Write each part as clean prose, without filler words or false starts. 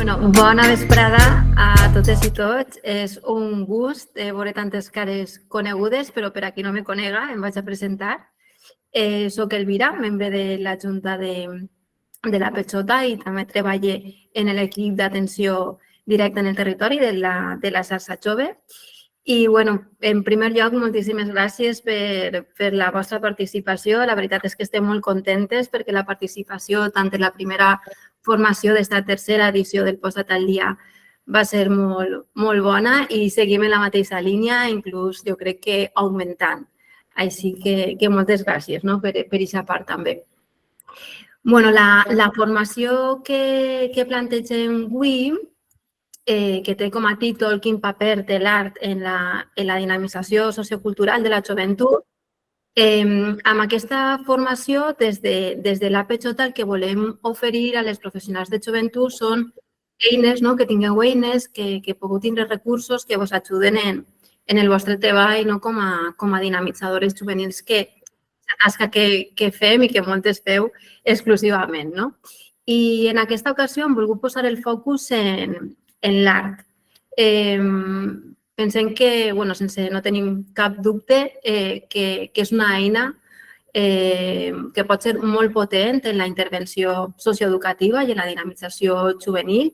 Bueno, bona vesprada a totes i tots. És un gust veure tantes cares conegudes, però per a qui no me conega em vaig a presentar. Soc Elvira, membre de la Junta de la Peixota i també treballo en l'equip d'atenció directa en el territori de la xarxa jove. I, bueno, en primer lloc, moltíssimes gràcies per la vostra participació. La veritat és que estem molt contentes perquè la participació, tant en la primera formació d'esta tercera edició del Posa't al Dia, va ser molt, molt bona i seguim en la mateixa línia, inclús jo crec que augmentant. Així que moltes gràcies, no? per aquesta part també. Bueno, la formació que plantegem avui, que té com a títol Quin paper té l'art en la dinamització sociocultural de la joventut. Amb aquesta formació, des de la Peixota, el que volem oferir a les professionals de joventut són eines, no? Que tingueu eines, que pugueu tindre recursos que vos ajuden en el vostre treball, no? com a dinamitzadores juvenils, que és la tasca que fem i que moltes feu exclusivament. No? I en aquesta ocasió hem volgut posar el focus en l'art. Pensem que, no tenim cap dubte, que és una eina que pot ser molt potent en la intervenció socioeducativa i en la dinamització juvenil,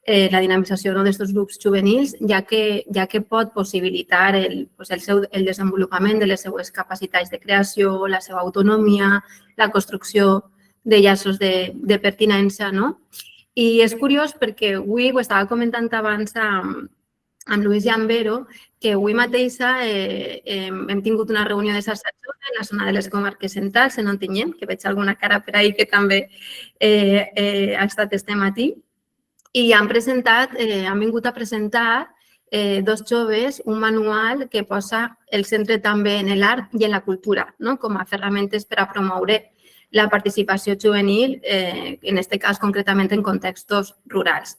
la dinamització d'aquests grups juvenils, ja que pot possibilitar el desenvolupament de les seues capacitats de creació, la seva autonomia, la construcció de llaços de pertinença, no? I és curiós perquè avui, ho estava comentant abans amb Luis Llambero, que avui mateixa hem tingut una reunió de xarxa jove en la zona de les comarques centrals, en Ontinyent, que veig alguna cara per ahí que també ha estat este matí, i han vingut a presentar dos joves un manual que posa el centre també en l'art i en la cultura, no? Com a ferramentes per a promoure la participació juvenil, en aquest cas concretament en contextos rurals.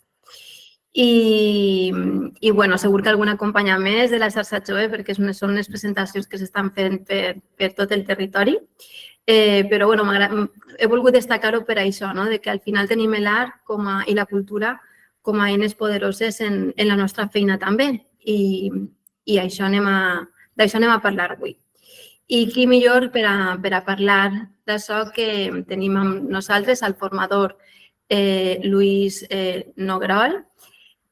I segur que alguna companya més de la xarxa jove, perquè són unes presentacions que s'estan fent per tot el territori, però he volgut destacar-ho per això, que al final tenim l'art i la cultura com a eines poderoses en la nostra feina també, i d'això anem a parlar avui. I qui millor per a parlar d'això que tenim amb nosaltres el formador Lluís Nogrol.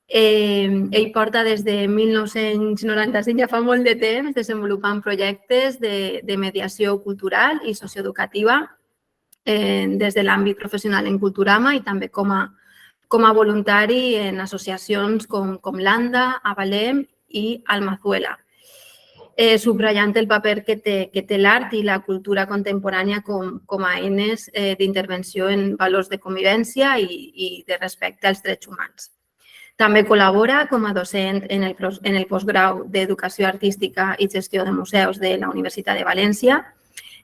Ell porta des de 1995, ja fa molt de temps, desenvolupant projectes de mediació cultural i socioeducativa des de l'àmbit professional en Culturama i també com a voluntari en associacions com l'ANDA, Avalem i Almazuela, subratllant el paper que té l'art i la cultura contemporània com a eines d'intervenció en valors de convivència i de respecte als drets humans. També col·labora com a docent en el postgrau d'Educació Artística i Gestió de Museus de la Universitat de València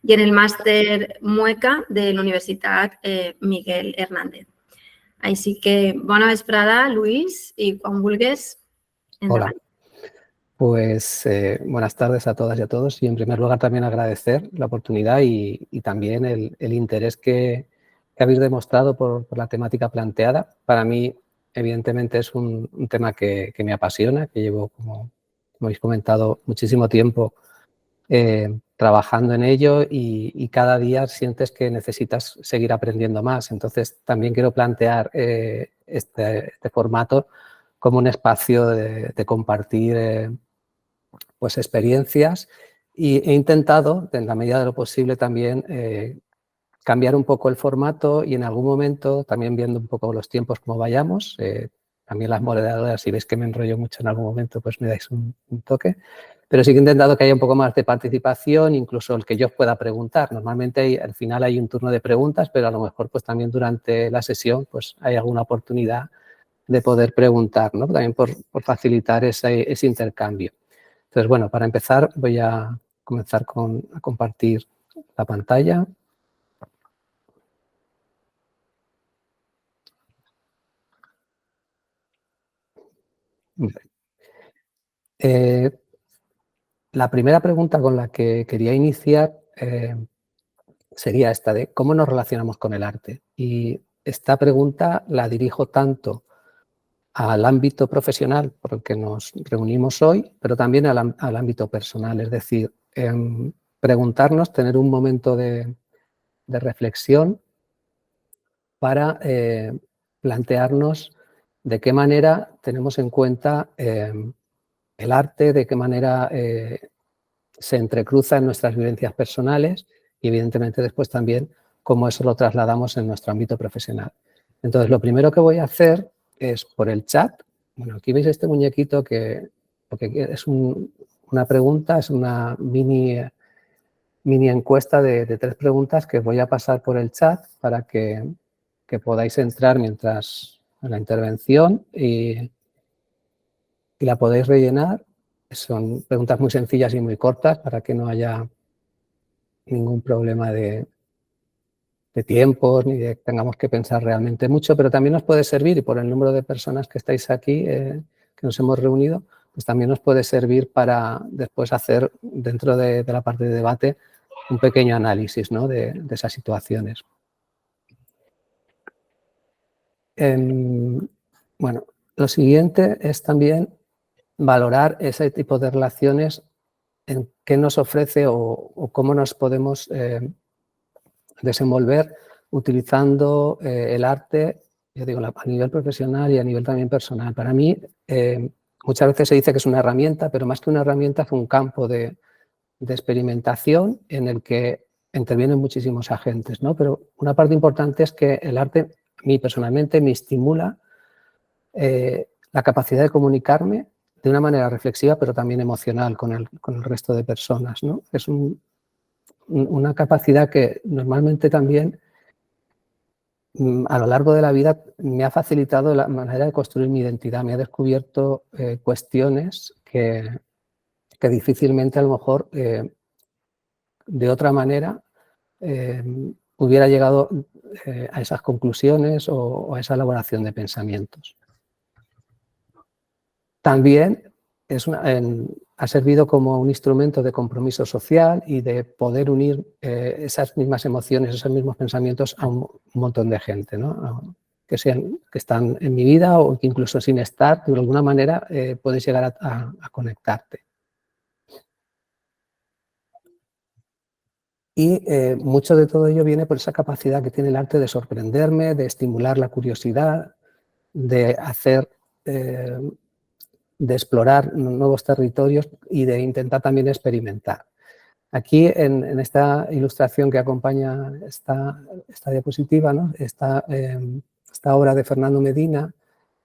i en el màster Mueca de la Universitat Miguel Hernández. Així que bona vesprada, Luis, y quan vulgues. Hola. Pues buenas tardes a todas y a todos. Y en primer lugar también agradecer la oportunidad y también el interés que habéis demostrado por la temática planteada. Para mí, evidentemente, es un tema que me apasiona, que llevo, como habéis comentado, muchísimo tiempo trabajando en ello y cada día sientes que necesitas seguir aprendiendo más. Entonces, también quiero plantear este formato como un espacio de compartir pues experiencias y he intentado, en la medida de lo posible, también cambiar un poco el formato y en algún momento, también viendo un poco los tiempos como vayamos, también las moderadoras, si veis que me enrollo mucho en algún momento, pues me dais un toque. Pero sí que he intentado que haya un poco más de participación, incluso el que yo pueda preguntar. Normalmente al final hay un turno de preguntas, pero a lo mejor pues también durante la sesión pues hay alguna oportunidad de poder preguntar, ¿no? También por facilitar ese intercambio. Entonces, bueno, para empezar voy a comenzar a compartir la pantalla. La primera pregunta con la que quería iniciar sería esta de cómo nos relacionamos con el arte. Y esta pregunta la dirijo tanto al ámbito profesional por el que nos reunimos hoy, pero también al ámbito personal, es decir, preguntarnos, tener un momento de reflexión para plantearnos de qué manera tenemos en cuenta el arte, de qué manera se entrecruza en nuestras vivencias personales y evidentemente después también cómo eso lo trasladamos en nuestro ámbito profesional. Entonces, lo primero que voy a hacer es por el chat. Bueno, aquí veis este muñequito que es una pregunta, es una mini encuesta de 3 preguntas que voy a pasar por el chat para que podáis entrar mientras en la intervención y la podéis rellenar. Son preguntas muy sencillas y muy cortas para que no haya ningún problema de tiempos ni de que tengamos que pensar realmente mucho, pero también nos puede servir, y por el número de personas que estáis aquí, que nos hemos reunido, pues también nos puede servir para después hacer, dentro de la parte de debate, un pequeño análisis, ¿no?, de esas situaciones. Bueno, lo siguiente es también valorar ese tipo de relaciones, en qué nos ofrece o cómo nos podemos desenvolver utilizando el arte, yo digo, a nivel profesional y a nivel también personal. Para mí, muchas veces se dice que es una herramienta, pero más que una herramienta es un campo de experimentación en el que intervienen muchísimos agentes, ¿no? Pero una parte importante es que el arte, a mí personalmente, me estimula la capacidad de comunicarme de una manera reflexiva, pero también emocional con el resto de personas, ¿no? Es una capacidad que normalmente también a lo largo de la vida me ha facilitado la manera de construir mi identidad, me ha descubierto cuestiones que difícilmente a lo mejor de otra manera hubiera llegado a esas conclusiones o a esa elaboración de pensamientos. También ha servido como un instrumento de compromiso social y de poder unir esas mismas emociones, esos mismos pensamientos a un montón de gente, ¿no? Que están en mi vida o que incluso sin estar, de alguna manera puedes llegar a conectarte. Y mucho de todo ello viene por esa capacidad que tiene el arte de sorprenderme, de estimular la curiosidad, de explorar nuevos territorios y de intentar también experimentar. Aquí, en esta ilustración que acompaña esta diapositiva, ¿no?, esta obra de Fernando Medina,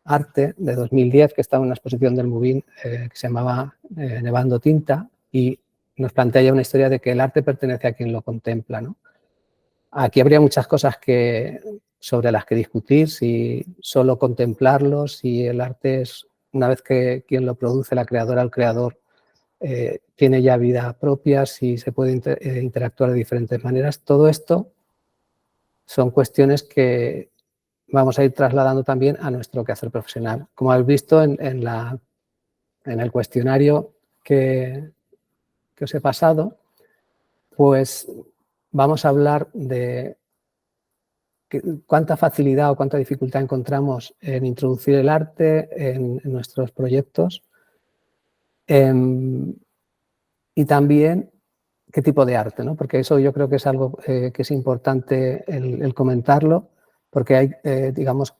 Arte, de 2010, que estaba en una exposición del MUBIN que se llamaba Nevando Tinta, y nos plantea ya una historia de que el arte pertenece a quien lo contempla, ¿no? Aquí habría muchas cosas sobre las que discutir, si solo contemplarlo, si el arte es, una vez que quien lo produce, la creadora o el creador, tiene ya vida propia, si se puede interactuar de diferentes maneras. Todo esto son cuestiones que vamos a ir trasladando también a nuestro quehacer profesional. Como habéis visto en el cuestionario que os he pasado, pues vamos a hablar de cuánta facilidad o cuánta dificultad encontramos en introducir el arte en nuestros proyectos y también qué tipo de arte, ¿no? Porque eso yo creo que es algo que es importante el comentarlo, porque hay, digamos,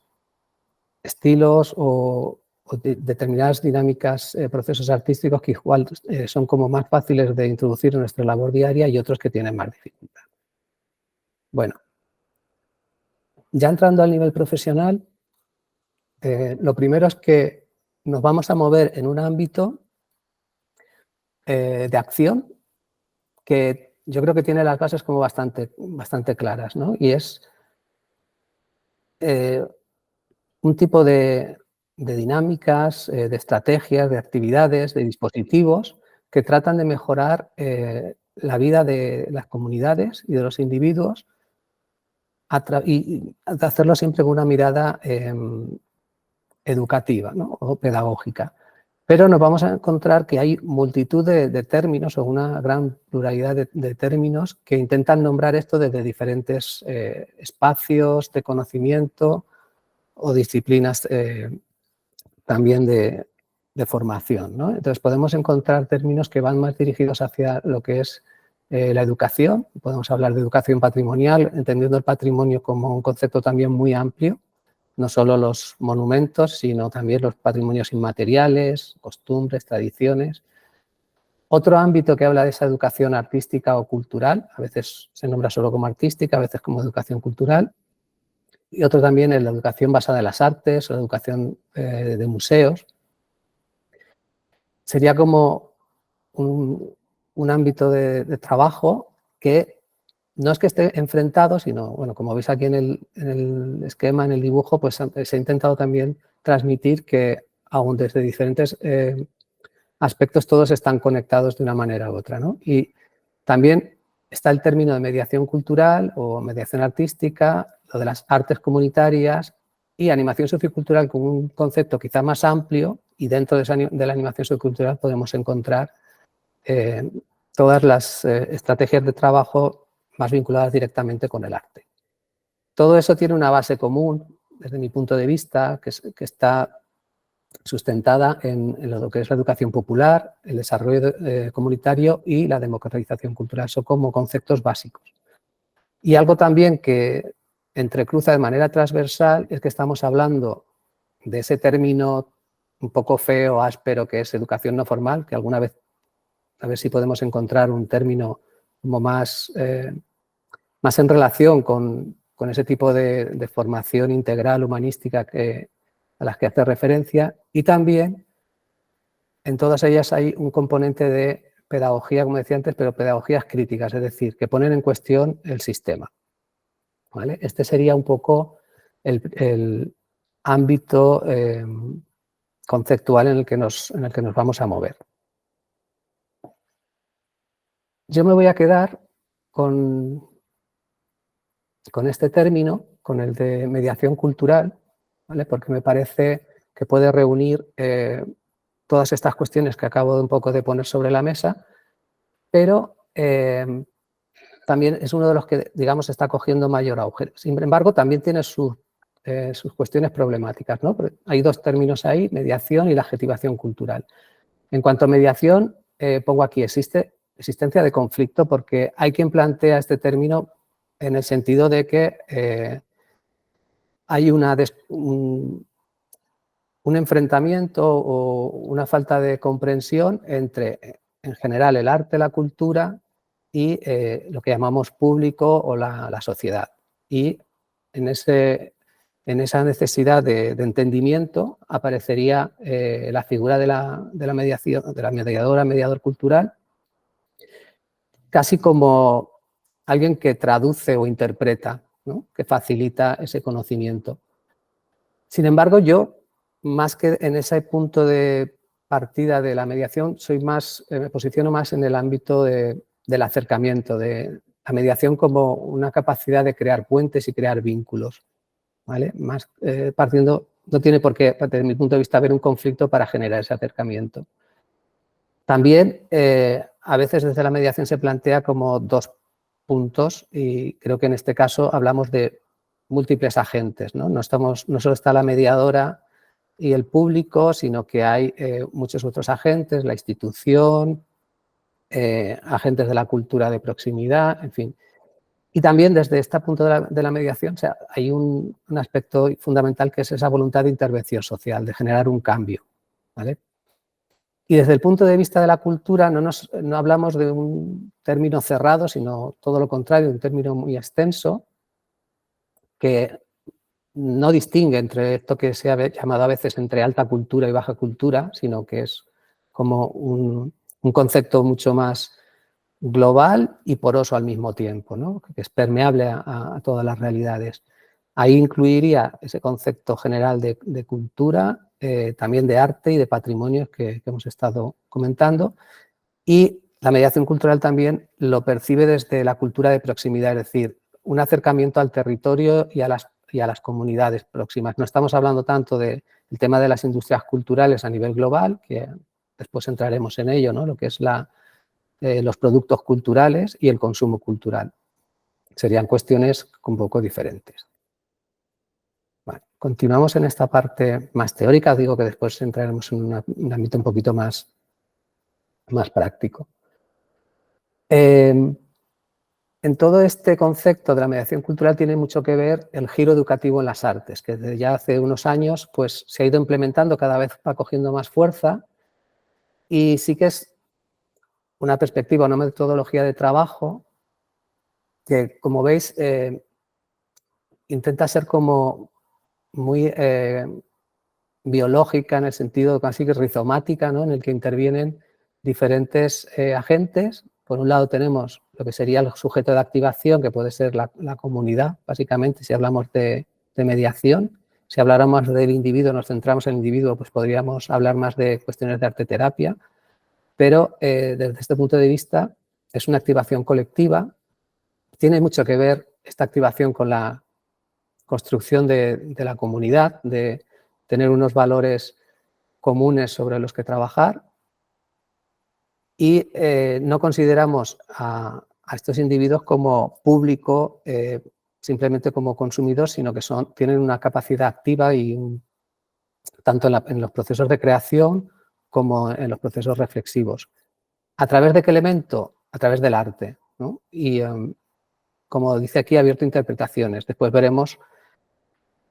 estilos o determinadas dinámicas, procesos artísticos que igual son como más fáciles de introducir en nuestra labor diaria y otros que tienen más dificultad. Bueno, ya entrando al nivel profesional, lo primero es que nos vamos a mover en un ámbito de acción que yo creo que tiene las bases como bastante claras, ¿no? Y es un tipo de dinámicas, de estrategias, de actividades, de dispositivos que tratan de mejorar la vida de las comunidades y de los individuos y de hacerlo siempre con una mirada educativa, ¿no?, o pedagógica. Pero nos vamos a encontrar que hay multitud de términos o una gran pluralidad de términos que intentan nombrar esto desde diferentes espacios de conocimiento o disciplinas también de formación, ¿no? Entonces, podemos encontrar términos que van más dirigidos hacia lo que es la educación. Podemos hablar de educación patrimonial, entendiendo el patrimonio como un concepto también muy amplio, no solo los monumentos, sino también los patrimonios inmateriales, costumbres, tradiciones. Otro ámbito que habla de esa educación artística o cultural, a veces se nombra solo como artística, a veces como educación cultural, y otro también es la educación basada en las artes o la educación de museos. Sería como un ámbito de trabajo que no es que esté enfrentado, sino, bueno, como veis aquí en el esquema, en el dibujo, pues se ha intentado también transmitir que aún desde diferentes aspectos todos están conectados de una manera u otra, ¿no? Y también está el término de mediación cultural o mediación artística, lo de las artes comunitarias y animación sociocultural como un concepto quizá más amplio, y dentro de la animación sociocultural podemos encontrar todas las estrategias de trabajo más vinculadas directamente con el arte. Todo eso tiene una base común, desde mi punto de vista, que está sustentada en lo que es la educación popular, el desarrollo comunitario y la democratización cultural. Son como conceptos básicos. Y algo también que entrecruza de manera transversal es que estamos hablando de ese término un poco feo, áspero, que es educación no formal, que alguna vez, a ver si podemos encontrar un término como más en relación con ese tipo de formación integral, humanística a las que hace referencia, y también en todas ellas hay un componente de pedagogía, como decía antes, pero pedagogías críticas, es decir, que ponen en cuestión el sistema, ¿vale? Este sería un poco el ámbito conceptual en el que nos vamos a mover. Yo me voy a quedar con este término, con el de mediación cultural, ¿vale? Porque me parece que puede reunir todas estas cuestiones que acabo de un poco de poner sobre la mesa, pero también es uno de los que, digamos, está cogiendo mayor auge. Sin embargo, también tiene sus cuestiones problemáticas, ¿no? Hay dos términos ahí, mediación y la adjetivación cultural. En cuanto a mediación, pongo aquí existencia de conflicto, porque hay quien plantea este término en el sentido de que hay un enfrentamiento o una falta de comprensión entre, en general, el arte, la cultura y lo que llamamos público o la sociedad. Y en esa necesidad de entendimiento aparecería la figura de la mediación, de la mediadora, mediador cultural, casi como alguien que traduce o interpreta, ¿no? Que facilita ese conocimiento. Sin embargo, yo, más que en ese punto de partida de la mediación, me posiciono más en el ámbito del acercamiento, de la mediación como una capacidad de crear puentes y crear vínculos, ¿vale? Más partiendo, no tiene por qué, desde mi punto de vista, haber un conflicto para generar ese acercamiento. También, a veces desde la mediación se plantea como dos puntos, y creo que en este caso hablamos de múltiples agentes, ¿no? No solo está la mediadora y el público, sino que hay muchos otros agentes, la institución, agentes de la cultura de proximidad, en fin. Y también desde este punto de la mediación, o sea, hay un aspecto fundamental que es esa voluntad de intervención social, de generar un cambio, ¿vale? Y desde el punto de vista de la cultura no hablamos de un término cerrado, sino todo lo contrario, un término muy extenso que no distingue entre esto que se ha llamado a veces entre alta cultura y baja cultura, sino que es como un concepto mucho más global y poroso al mismo tiempo, ¿no? Que es permeable a todas las realidades. Ahí incluiría ese concepto general de cultura, también de arte y de patrimonios que hemos estado comentando, y la mediación cultural también lo percibe desde la cultura de proximidad, es decir, un acercamiento al territorio y a las comunidades próximas. No estamos hablando tanto del tema de las industrias culturales a nivel global, que después entraremos en ello, ¿no? Lo que es los productos culturales y el consumo cultural. Serían cuestiones un poco diferentes. Vale. continuamos en esta parte más teórica, digo que después entraremos en un ámbito un poquito más práctico. En todo este concepto de la mediación cultural tiene mucho que ver el giro educativo en las artes, que desde ya hace unos años pues, se ha ido implementando, cada vez va cogiendo más fuerza, y sí que es una perspectiva, una metodología de trabajo que, como veis, intenta ser como muy biológica, en el sentido casi que rizomática, ¿no? En el que intervienen diferentes agentes. Por un lado tenemos lo que sería el sujeto de activación, que puede ser la comunidad, básicamente, si hablamos de mediación. Si habláramos del individuo, nos centramos en el individuo, pues podríamos hablar más de cuestiones de arte-terapia, pero desde este punto de vista es una activación colectiva. Tiene mucho que ver esta activación con la construcción de la comunidad, de tener unos valores comunes sobre los que trabajar, y no consideramos a estos individuos como público, simplemente como consumidor, sino que tienen una capacidad activa y tanto en los procesos de creación como en los procesos reflexivos. ¿A través de qué elemento? A través del arte, ¿no? Y como dice aquí, abierto a interpretaciones. Después veremos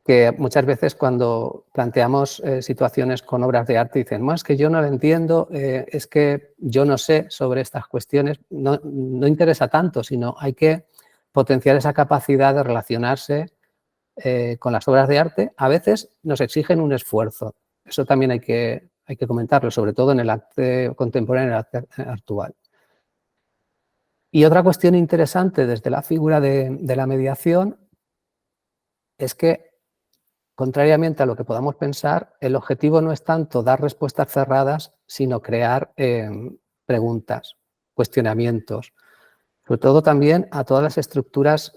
que muchas veces cuando planteamos situaciones con obras de arte dicen, más que yo no lo entiendo, es que yo no sé sobre estas cuestiones, no interesa tanto, sino hay que potenciar esa capacidad de relacionarse con las obras de arte. A veces nos exigen un esfuerzo, eso también hay que comentarlo, sobre todo en el arte contemporáneo, en el arte actual. Y otra cuestión interesante desde la figura de la mediación es que, contrariamente a lo que podamos pensar, el objetivo no es tanto dar respuestas cerradas, sino crear preguntas, cuestionamientos, sobre todo también a todas las estructuras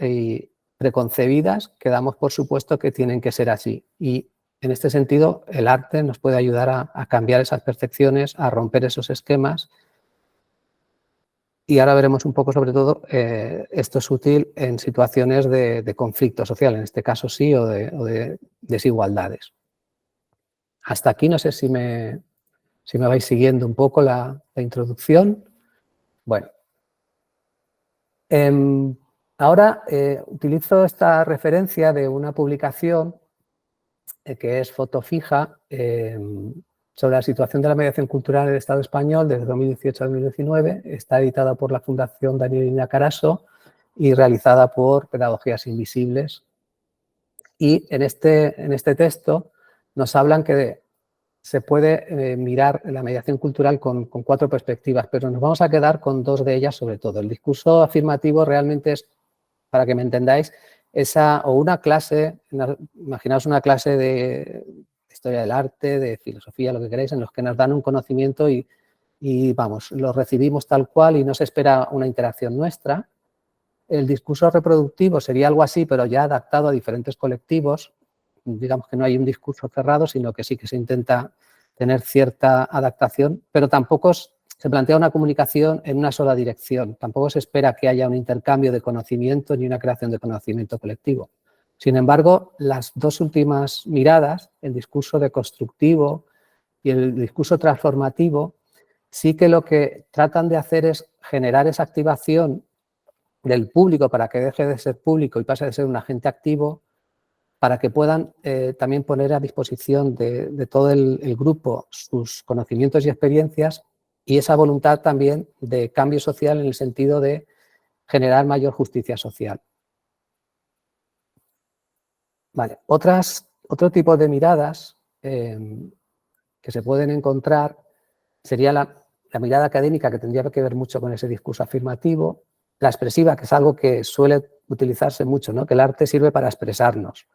preconcebidas que damos por supuesto que tienen que ser así. Y en este sentido, el arte nos puede ayudar a cambiar esas percepciones, a romper esos esquemas. Y ahora veremos un poco, sobre todo, esto es útil en situaciones de conflicto social, en este caso sí, o de desigualdades. Hasta aquí, no sé si me vais siguiendo un poco la introducción. Bueno, ahora utilizo esta referencia de una publicación que es Foto Fija, sobre la situación de la mediación cultural en el Estado español desde 2018 a 2019. Está editada por la Fundación Daniel Ina Carasso y realizada por Pedagogías Invisibles. Y en este texto nos hablan que se puede mirar la mediación cultural con 4 perspectivas, pero nos vamos a quedar con 2 de ellas sobre todo. El discurso afirmativo realmente es, para que me entendáis, una clase, imaginaos una clase de historia del arte, de filosofía, lo que queráis, en los que nos dan un conocimiento y vamos, lo recibimos tal cual y no se espera una interacción nuestra. El discurso reproductivo sería algo así, pero ya adaptado a diferentes colectivos. Digamos que no hay un discurso cerrado, sino que sí que se intenta tener cierta adaptación, pero tampoco se plantea una comunicación en una sola dirección. Tampoco se espera que haya un intercambio de conocimiento ni una creación de conocimiento colectivo. Sin embargo, las 2 últimas miradas, el discurso deconstructivo y el discurso transformativo, sí que lo que tratan de hacer es generar esa activación del público para que deje de ser público y pase de ser un agente activo, para que puedan también poner a disposición de todo el grupo sus conocimientos y experiencias, y esa voluntad también de cambio social en el sentido de generar mayor justicia social. Vale. Otro tipo de miradas que se pueden encontrar sería la mirada académica, que tendría que ver mucho con ese discurso afirmativo, la expresiva, que es algo que suele utilizarse mucho, ¿no? Que el arte sirve para expresarnos.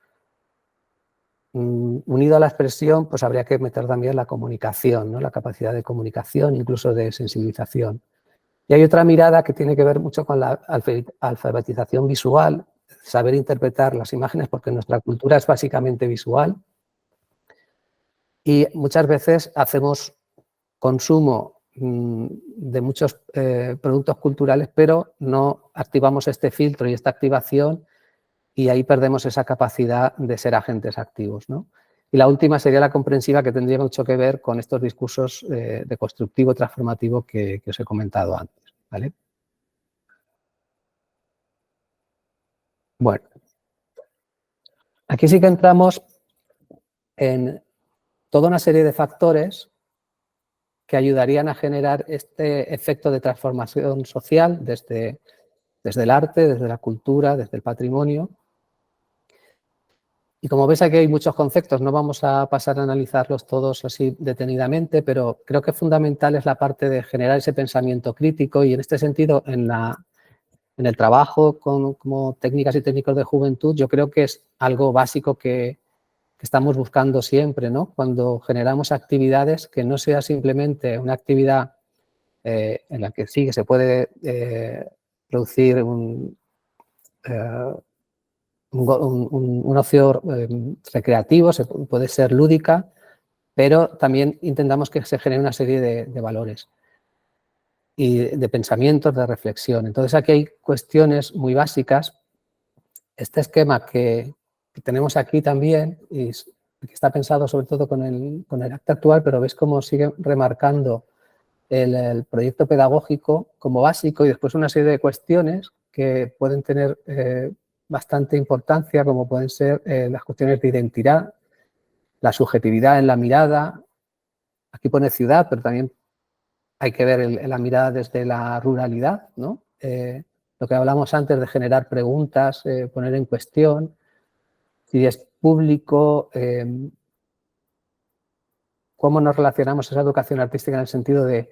Unido a la expresión, pues habría que meter también la comunicación, ¿no? La capacidad de comunicación, incluso de sensibilización. Y hay otra mirada que tiene que ver mucho con la alfabetización visual, saber interpretar las imágenes, porque nuestra cultura es básicamente visual. Y muchas veces hacemos consumo de muchos productos culturales, pero no activamos este filtro y esta activación, y ahí perdemos esa capacidad de ser agentes activos, ¿no? Y la última sería la comprensiva, que tendría mucho que ver con estos discursos de constructivo transformativo que os he comentado antes, ¿vale? Bueno, aquí sí que entramos en toda una serie de factores que ayudarían a generar este efecto de transformación social desde el arte, desde la cultura, desde el patrimonio. Y como ves, aquí hay muchos conceptos, no vamos a pasar a analizarlos todos así detenidamente, pero creo que fundamental es la parte de generar ese pensamiento crítico, y en este sentido, en el trabajo como técnicas y técnicos de juventud, yo creo que es algo básico que estamos buscando siempre, ¿no? Cuando generamos actividades, que no sea simplemente una actividad en la que sí que se puede producir un ocio recreativo, puede ser lúdica, pero también intentamos que se genere una serie de valores y de pensamientos, de reflexión. Entonces aquí hay cuestiones muy básicas. Este esquema que tenemos aquí también, y que está pensado sobre todo con el acto actual, pero ves cómo sigue remarcando el proyecto pedagógico como básico, y después una serie de cuestiones que pueden tener bastante importancia, como pueden ser las cuestiones de identidad, la subjetividad en la mirada. Aquí pone ciudad, pero también hay que ver la mirada desde la ruralidad, ¿no? Lo que hablamos antes de generar preguntas, poner en cuestión si es público, cómo nos relacionamos a esa educación artística en el sentido de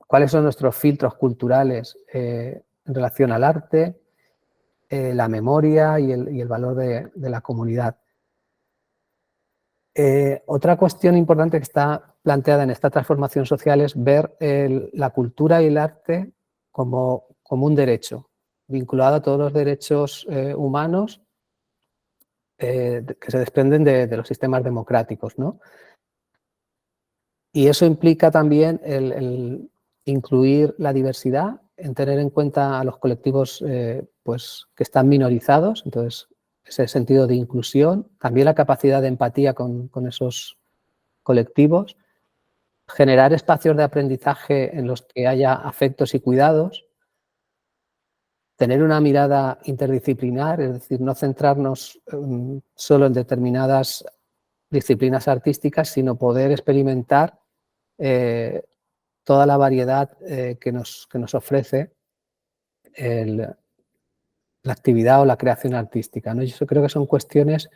cuáles son nuestros filtros culturales en relación al arte, la memoria y el valor de la comunidad. Otra cuestión importante que está planteada en esta transformación social es ver la cultura y el arte como un derecho, vinculado a todos los derechos humanos que se desprenden de los sistemas democráticos, ¿no? Y eso implica también el incluir la diversidad, en tener en cuenta a los colectivos pues, que están minorizados, entonces ese sentido de inclusión, también la capacidad de empatía con esos colectivos, generar espacios de aprendizaje en los que haya afectos y cuidados, tener una mirada interdisciplinar, es decir, no centrarnos solo en determinadas disciplinas artísticas, sino poder experimentar toda la variedad que nos ofrece la actividad o la creación artística, ¿no? Y eso creo que son cuestiones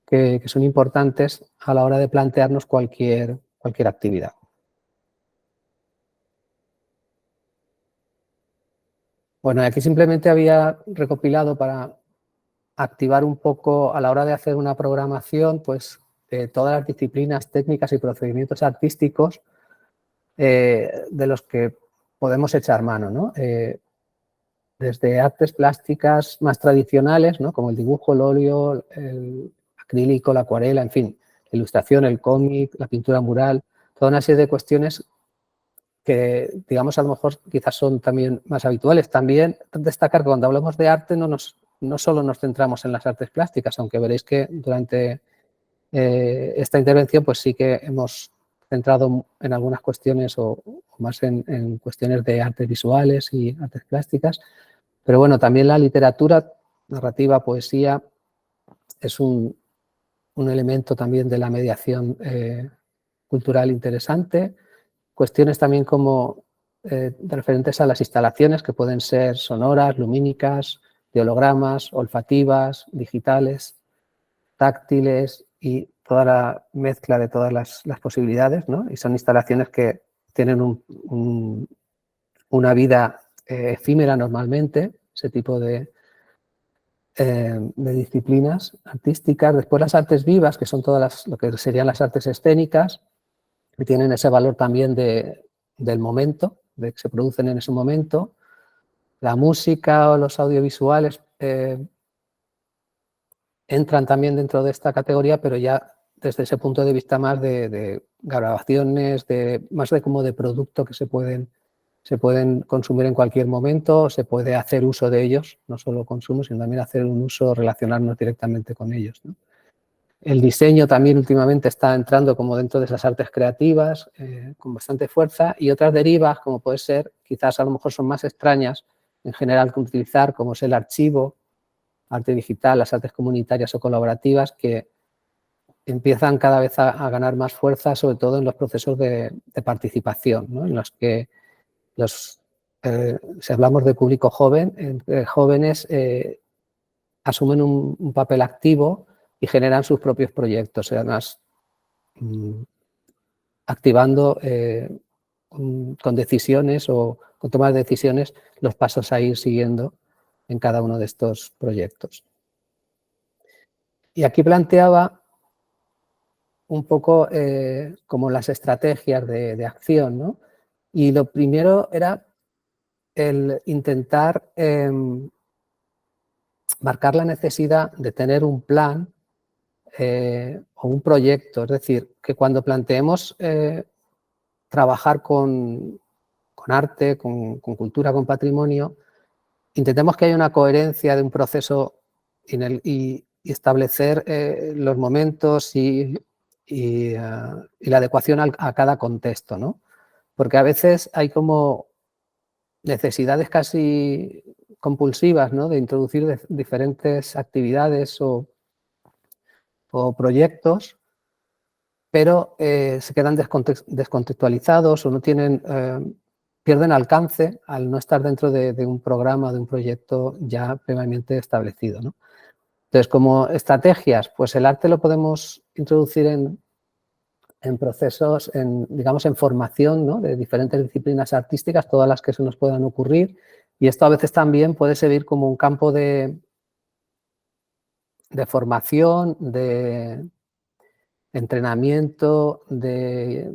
que son importantes a la hora de plantearnos cualquier actividad. Bueno, aquí simplemente había recopilado para activar un poco a la hora de hacer una programación, pues todas las disciplinas técnicas y procedimientos artísticos de los que podemos echar mano, ¿no? Desde artes plásticas más tradicionales, ¿no? Como el dibujo, el óleo, el acrílico, la acuarela, en fin, la ilustración, el cómic, la pintura mural, toda una serie de cuestiones que, digamos, a lo mejor quizás son también más habituales. También destacar que cuando hablamos de arte no solo nos centramos en las artes plásticas, aunque veréis que durante esta intervención pues sí que hemos centrado en algunas cuestiones o más en cuestiones de artes visuales y artes plásticas. Pero bueno, también la literatura, narrativa, poesía, es un elemento también de la mediación cultural interesante. Cuestiones también como referentes a las instalaciones, que pueden ser sonoras, lumínicas, de hologramas, olfativas, digitales, táctiles y toda la mezcla de todas las posibilidades, ¿no? Y son instalaciones que tienen una vida efímera normalmente, ese tipo de disciplinas artísticas. Después las artes vivas, que son todas lo que serían las artes escénicas, que tienen ese valor también del momento, de que se producen en ese momento. La música o los audiovisuales entran también dentro de esta categoría, pero ya desde ese punto de vista más de grabaciones, más de como de producto que se pueden se pueden consumir en cualquier momento, se puede hacer uso de ellos, no solo consumo, sino también hacer un uso, relacionarnos directamente con ellos, ¿no? El diseño también últimamente está entrando como dentro de esas artes creativas con bastante fuerza, y otras derivas, como puede ser, quizás a lo mejor son más extrañas en general que utilizar, como es el archivo, arte digital, las artes comunitarias o colaborativas, que empiezan cada vez a ganar más fuerza, sobre todo en los procesos de participación, ¿no? En los que si hablamos de público joven, jóvenes asumen un papel activo y generan sus propios proyectos, además activando con decisiones o con toma de decisiones los pasos a ir siguiendo en cada uno de estos proyectos. Y aquí planteaba un poco como las estrategias de acción, ¿no? Y lo primero era el intentar marcar la necesidad de tener un plan o un proyecto, es decir, que cuando planteemos trabajar con arte, con cultura, con patrimonio, intentemos que haya una coherencia de un proceso y establecer los momentos y la adecuación a cada contexto, ¿no? Porque a veces hay como necesidades casi compulsivas, ¿no? De introducir diferentes actividades o proyectos, pero se quedan descontextualizados o no tienen, pierden alcance al no estar dentro de un programa, de un proyecto ya previamente establecido, ¿no? Entonces, como estrategias, pues el arte lo podemos introducir en procesos, digamos, en formación, ¿no? De diferentes disciplinas artísticas, todas las que se nos puedan ocurrir, y esto a veces también puede servir como un campo de formación, de entrenamiento, de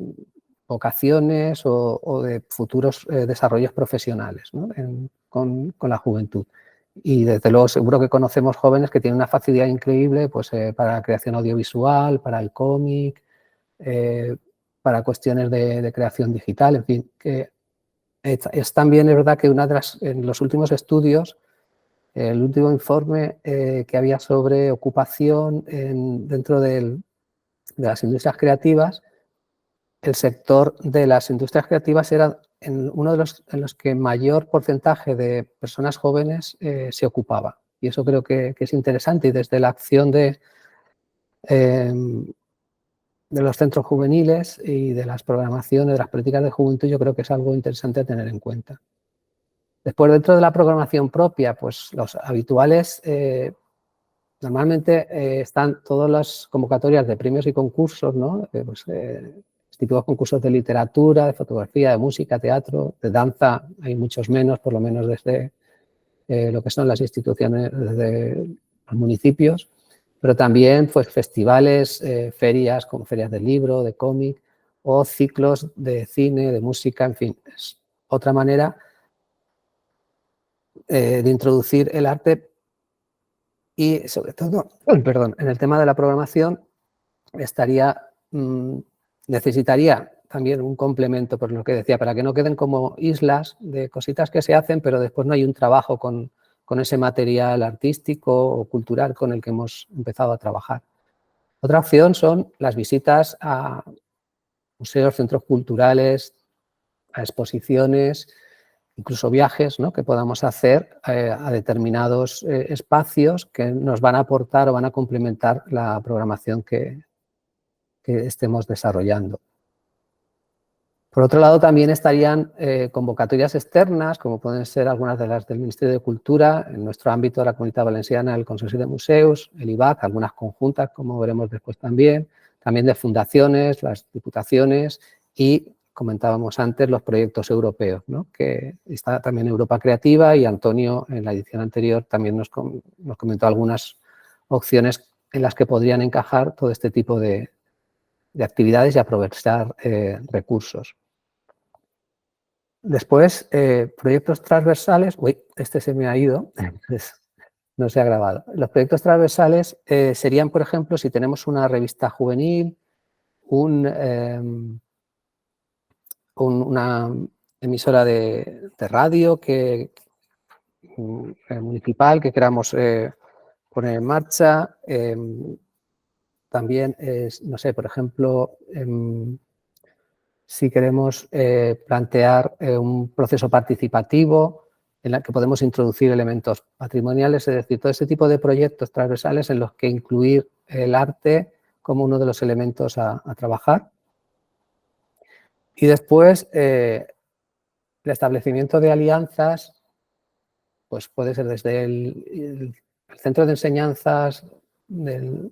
vocaciones o de futuros desarrollos profesionales, ¿no? con la juventud. Y desde luego seguro que conocemos jóvenes que tienen una facilidad increíble pues, para la creación audiovisual, para el cómic, para cuestiones de creación digital, en fin, que es también es verdad que en los últimos estudios, el último informe que había sobre ocupación dentro de las industrias creativas, el sector de las industrias creativas era uno de los que mayor porcentaje de personas jóvenes se ocupaba. Y eso creo que es interesante, y desde la acción de los centros juveniles y de las programaciones, de las políticas de juventud, yo creo que es algo interesante a tener en cuenta. Después, dentro de la programación propia, pues los habituales, normalmente están todas las convocatorias de premios y concursos, ¿no? Típicos concursos de literatura, de fotografía, de música, teatro, de danza, hay muchos menos, por lo menos desde lo que son las instituciones, desde los municipios, pero también pues, festivales, ferias, como ferias de libro, de cómic, o ciclos de cine, de música, en fin, es otra manera de introducir el arte y sobre todo, perdón, en el tema de la programación necesitaría también un complemento, por lo que decía, para que no queden como islas de cositas que se hacen, pero después no hay un trabajo con ese material artístico o cultural con el que hemos empezado a trabajar. Otra opción son las visitas a museos, centros culturales, a exposiciones, incluso viajes, ¿no? Que podamos hacer a determinados espacios que nos van a aportar o van a complementar la programación que estemos desarrollando. Por otro lado, también estarían convocatorias externas, como pueden ser algunas de las del Ministerio de Cultura, en nuestro ámbito de la Comunitat Valenciana, el Consell de Museus, el IVAC, algunas conjuntas, como veremos después también de fundaciones, las diputaciones y, comentábamos antes, los proyectos europeos, ¿no? Que está también Europa Creativa, y Antonio en la edición anterior también nos comentó algunas opciones en las que podrían encajar todo este tipo de actividades y aprovechar recursos. Después, proyectos transversales. Uy, este se me ha ido, no se ha grabado. Los proyectos transversales serían, por ejemplo, si tenemos una revista juvenil, una emisora de radio municipal que queramos poner en marcha. También, no sé, por ejemplo, si queremos plantear un proceso participativo en el que podemos introducir elementos patrimoniales, es decir, todo ese tipo de proyectos transversales en los que incluir el arte como uno de los elementos a trabajar. Y después, el establecimiento de alianzas, pues puede ser desde el centro de enseñanzas del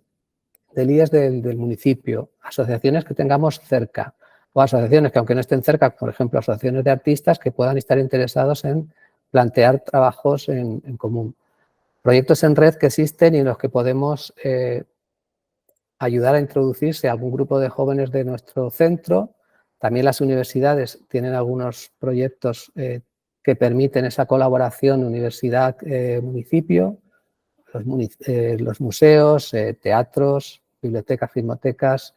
IES del municipio, asociaciones que tengamos cerca, o asociaciones que aunque no estén cerca, por ejemplo, asociaciones de artistas que puedan estar interesados en plantear trabajos en común. Proyectos en red que existen y en los que podemos ayudar a introducirse a algún grupo de jóvenes de nuestro centro. También las universidades tienen algunos proyectos que permiten esa colaboración universidad-municipio, los museos, teatros, bibliotecas, filmotecas,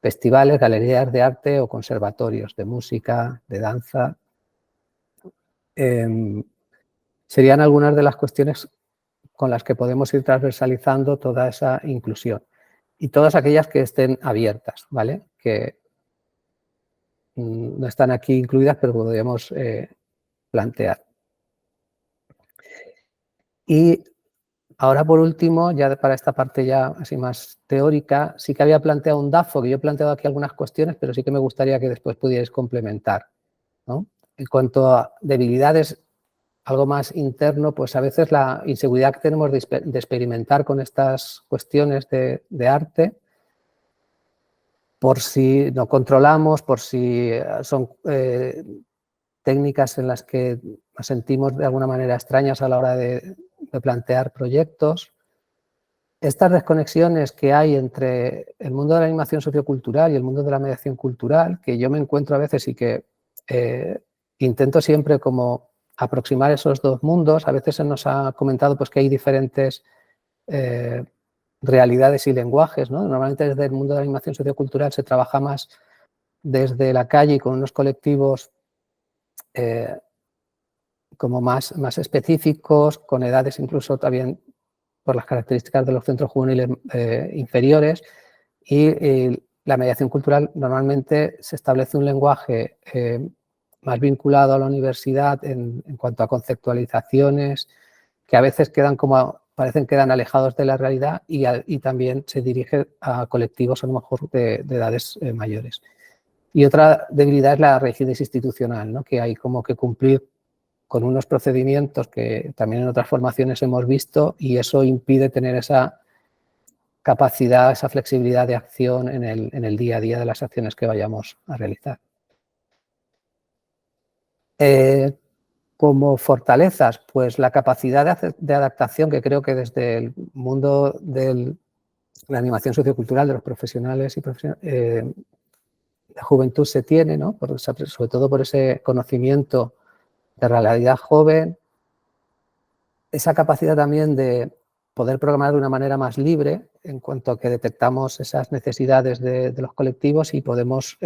festivales, galerías de arte o conservatorios de música, de danza. Serían algunas de las cuestiones con las que podemos ir transversalizando toda esa inclusión. Y todas aquellas que estén abiertas, ¿vale? Que no están aquí incluidas, pero podríamos plantear. Y ahora, por último, ya para esta parte ya así más teórica, sí que había planteado un DAFO, que yo he planteado aquí algunas cuestiones, pero sí que me gustaría que después pudierais complementar, ¿no? En cuanto a debilidades, algo más interno, pues a veces la inseguridad que tenemos de experimentar con estas cuestiones de arte, por si no controlamos, por si son técnicas en las que nos sentimos de alguna manera extrañas a la hora de plantear proyectos. Estas desconexiones que hay entre el mundo de la animación sociocultural y el mundo de la mediación cultural, que yo me encuentro a veces y que intento siempre como aproximar esos dos mundos. A veces se nos ha comentado pues, que hay diferentes realidades y lenguajes, ¿no? Normalmente desde el mundo de la animación sociocultural se trabaja más desde la calle y con unos colectivos como más específicos, con edades incluso también por las características de los centros juveniles inferiores, y la mediación cultural normalmente se establece un lenguaje más vinculado a la universidad en cuanto a conceptualizaciones que a veces parecen quedan alejados de la realidad y también se dirige a colectivos a lo mejor de edades mayores. Y otra debilidad es la rigidez institucional, ¿no? Que hay como que cumplir con unos procedimientos que también en otras formaciones hemos visto y eso impide tener esa capacidad, esa flexibilidad de acción en el día a día de las acciones que vayamos a realizar. Como fortalezas, pues la capacidad de adaptación que creo que desde el mundo de la animación sociocultural de los profesionales y de juventud se tiene, ¿no? Sobre todo por ese conocimiento de realidad joven, esa capacidad también de poder programar de una manera más libre en cuanto a que detectamos esas necesidades de los colectivos y podemos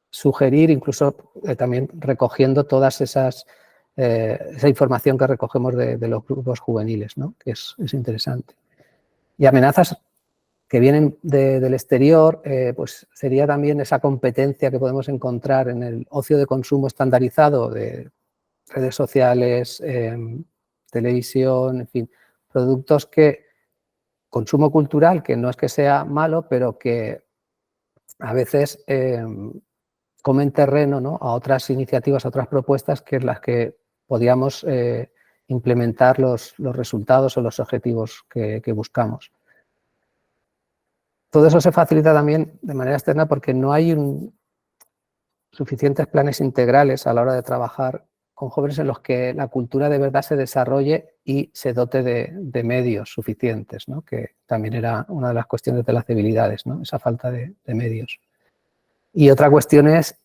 sugerir, incluso también recogiendo todas esa información que recogemos de los grupos juveniles, ¿no? Que es interesante. Y amenazas que vienen del exterior, pues sería también esa competencia que podemos encontrar en el ocio de consumo estandarizado de redes sociales, televisión, en fin, productos consumo cultural, que no es que sea malo, pero que a veces comen terreno, ¿no? A otras iniciativas, a otras propuestas que en las que podíamos implementar los resultados o los objetivos que buscamos. Todo eso se facilita también de manera externa porque no hay suficientes planes integrales a la hora de trabajar con jóvenes en los que la cultura de verdad se desarrolle y se dote de medios suficientes, ¿no? Que también era una de las cuestiones de las debilidades, ¿no? Esa falta de medios. Y otra cuestión es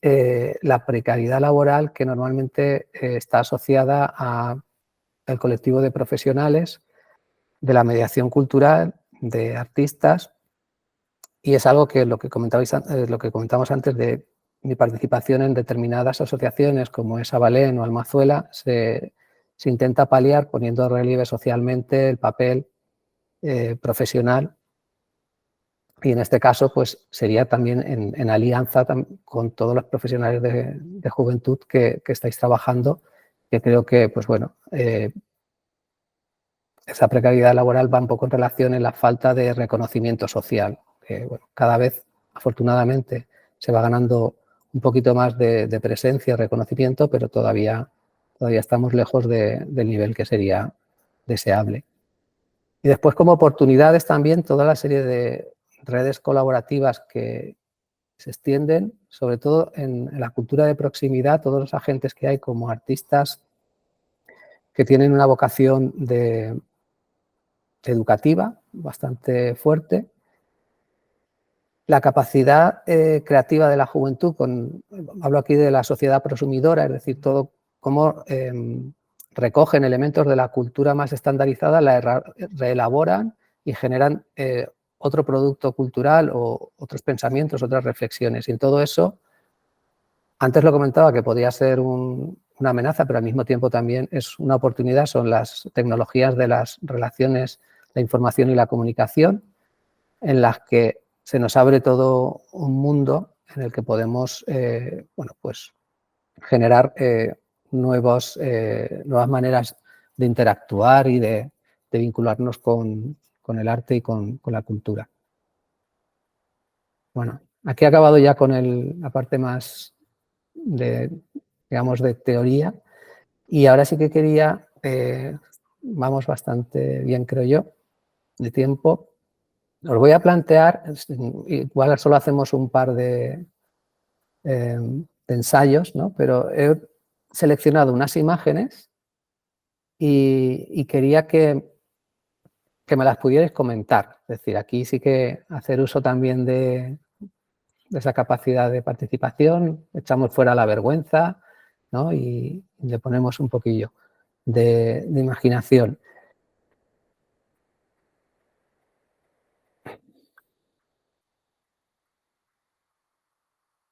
la precariedad laboral que normalmente está asociada al colectivo de profesionales, de la mediación cultural, de artistas, y es algo que lo que comentamos antes de mi participación en determinadas asociaciones como es Avalén o Almazuela se intenta paliar poniendo en relieve socialmente el papel profesional, y en este caso pues sería también en alianza con todos los profesionales de juventud que estáis trabajando, que creo que pues bueno, esa precariedad laboral va un poco en relación en la falta de reconocimiento social, que bueno, cada vez afortunadamente se va ganando un poquito más de presencia y reconocimiento, pero todavía estamos lejos del nivel que sería deseable. Y después, como oportunidades también, toda la serie de redes colaborativas que se extienden, sobre todo en la cultura de proximidad, todos los agentes que hay como artistas que tienen una vocación educativa bastante fuerte, la capacidad creativa de la juventud, hablo aquí de la sociedad prosumidora, es decir, todo cómo recogen elementos de la cultura más estandarizada, la reelaboran y generan otro producto cultural o otros pensamientos, otras reflexiones. Y en todo eso, antes lo comentaba que podía ser una amenaza, pero al mismo tiempo también es una oportunidad, son las tecnologías de las relaciones, la información y la comunicación, en las que se nos abre todo un mundo en el que podemos bueno, pues generar nuevas maneras de interactuar y de vincularnos con el arte y con la cultura. Bueno, aquí he acabado ya con la parte más digamos, de teoría, y ahora sí que quería, vamos bastante bien creo yo, de tiempo. Os voy a plantear, igual solo hacemos un par de ensayos, ¿no? Pero he seleccionado unas imágenes y quería que me las pudierais comentar. Es decir, aquí sí que hacer uso también de esa capacidad de participación, echamos fuera la vergüenza, ¿no? Y le ponemos un poquillo de imaginación.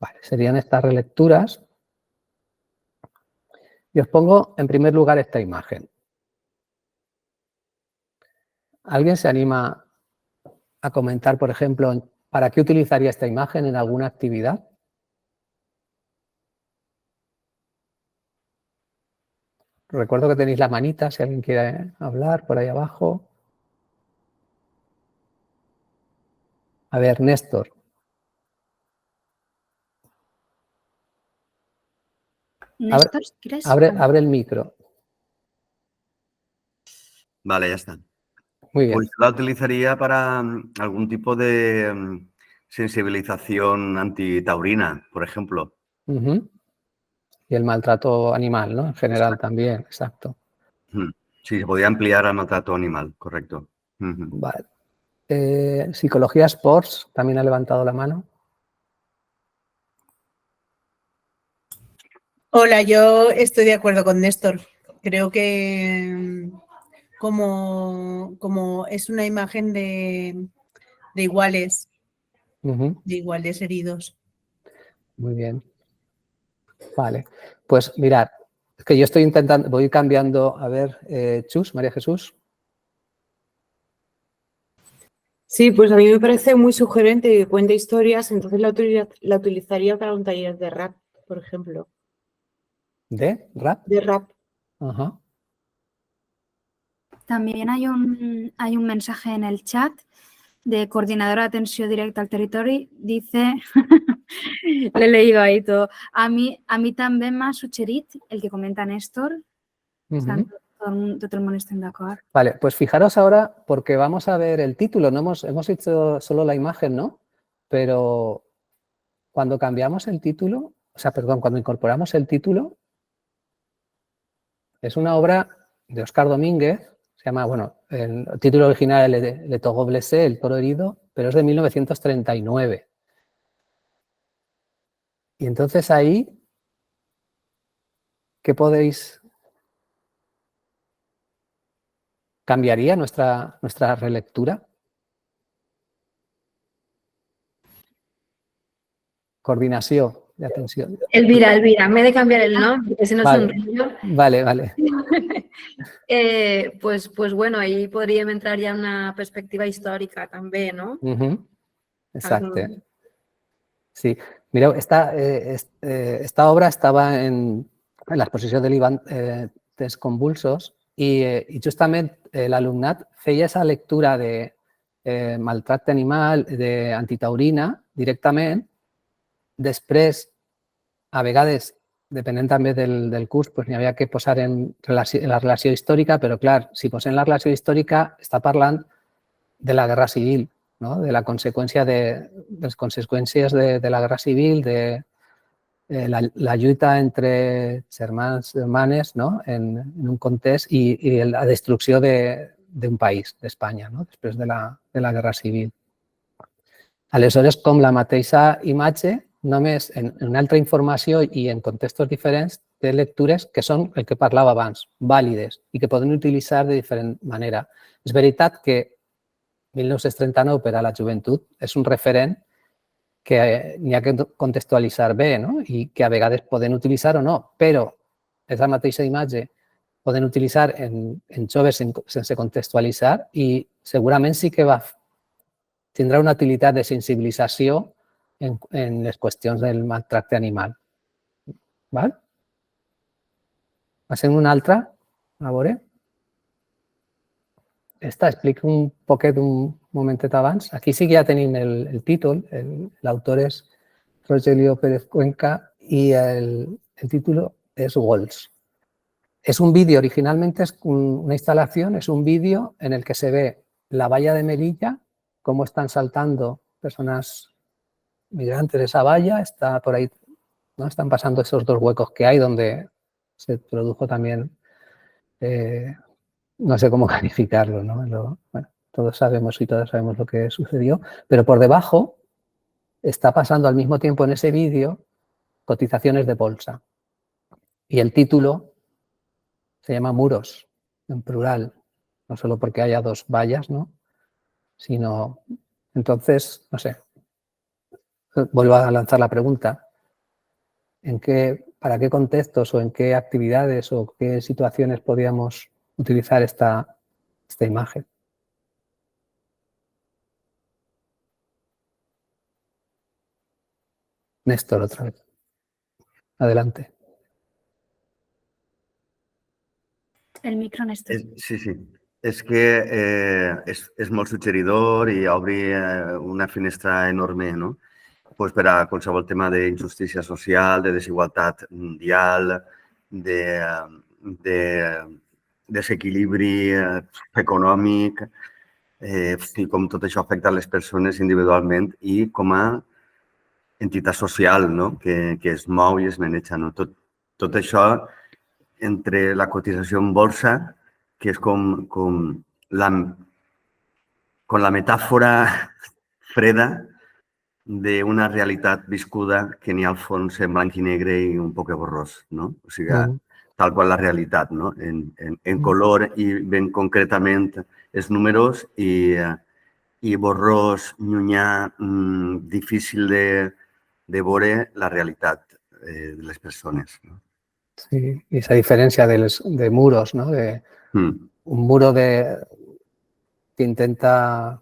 Vale, serían estas relecturas. Y os pongo en primer lugar esta imagen. ¿Alguien se anima a comentar, por ejemplo, para qué utilizaría esta imagen en alguna actividad? Recuerdo que tenéis la manita, si alguien quiere hablar, por ahí abajo. A ver, Néstor. Néstor, si quieres. Abre el micro. Vale, ya está. Muy bien. Pues la utilizaría para algún tipo de sensibilización antitaurina, por ejemplo. Y el maltrato animal, ¿no? En general también, exacto. Sí, se podía ampliar al maltrato animal, correcto. Vale. Psicología Sports, también ha levantado la mano. Hola, yo estoy de acuerdo con Néstor. Creo que como es una imagen de iguales, de iguales heridos. Muy bien. Vale, pues mirad, es que yo estoy intentando, voy cambiando, a ver, Chus, María Jesús. Sí, pues a mí me parece muy sugerente que cuente historias, entonces la utilizaría para un taller de rap, por ejemplo. ¿De rap? De rap. Ajá. También hay un mensaje en el chat de coordinadora de atención directa al territorio. Dice, le he leído ahí todo, a mí también me ha sugerit el que comenta Néstor. Todo el mundo está de acuerdo. Vale, pues fijaros ahora, porque vamos a ver el título, no hemos hecho solo la imagen, ¿no? Pero cuando cambiamos el título, o sea, perdón, cuando incorporamos el título, es una obra de Óscar Domínguez, se llama, bueno, el título original es Le Taureau Blessé, El toro herido, pero es de 1939. Y entonces ahí, ¿qué podéis? ¿Cambiaría nuestra relectura? Coordinación. atención. Elvira, me he de cambiar el nombre, porque si no es un rollo. Vale. Pues bueno, ahí podríem entrar ja en una perspectiva històrica també, no? Exacte. Sí, mireu, esta obra estava en la exposició de l'Ivan Test Convulsos i justament l'alumnat feia aquesta lectura de maltracte animal, d'antitaurina directament. Després, a vegades, depenent també del curs, n'hi havia que posar en la relació històrica, però clar, si posem la relació històrica està parlant de la Guerra Civil, no? De la conseqüència de les conseqüències de la Guerra Civil, de la lluita entre germans i germanes, no? En un context i la destrucció d'un país, d'Espanya, no? Després de la Guerra Civil. Aleshores, com la mateixa imatge, només en una altra informació i en contextos diferents, té lectures que són el que parlava abans, vàlides i que poden utilitzar de diferent manera. És veritat que 1939 per a la joventut és un referent que n'hi ha que contextualitzar bé, no? I que a vegades poden utilitzar o no, però és la mateixa imatge poden utilitzar en joves sense contextualitzar i segurament sí que tindrà una utilitat de sensibilització en les qüestions del maltracte animal. Val? Passem una altra, a veure. Esta explica un poquet, un momentet abans. Aquí sí que ja tenim el títol, l'autor és Rogelio Pérez Cuenca i el títol és Walls. Es un vídeo, originalmente es una instalación, es un vídeo en el que se ve la valla de Melilla, cómo están saltando personas migrantes de esa valla, está por ahí, ¿no? Están pasando esos dos huecos que hay donde se produjo también, no sé cómo calificarlo, ¿no? Bueno, todos sabemos y todas sabemos lo que sucedió, pero por debajo está pasando al mismo tiempo en ese vídeo cotizaciones de bolsa. Y el título se llama Muros, en plural, no solo porque haya dos vallas, ¿no? Sino, entonces, no sé, vuelvo a lanzar la pregunta. ¿Para qué contextos o en qué actividades o qué situaciones podríamos utilizar esta imagen? Néstor, otra vez. Adelante. El micro, Néstor. Sí. És que és molt suggeridor i obri una finestra enorme, no? Pues per a qualsevol tema d'injustícia social, de desigualtat mundial, de desequilibri econòmic, i com tot això afecta les persones individualment i com a entitat social, no? Que es mou i es maneja. No? Tot això entre la cotització en bolsa, que és com la metàfora freda d'una realitat viscuda que n'hi ha al fons en blanc i negre i un poc borrós, no? O sigui, tal qual la realitat, no? En color i ben concretament els números i borrós, llunyà, difícil de veure la realitat de les persones, no? Sí, y esa diferencia de muros, ¿no? Un muro que intenta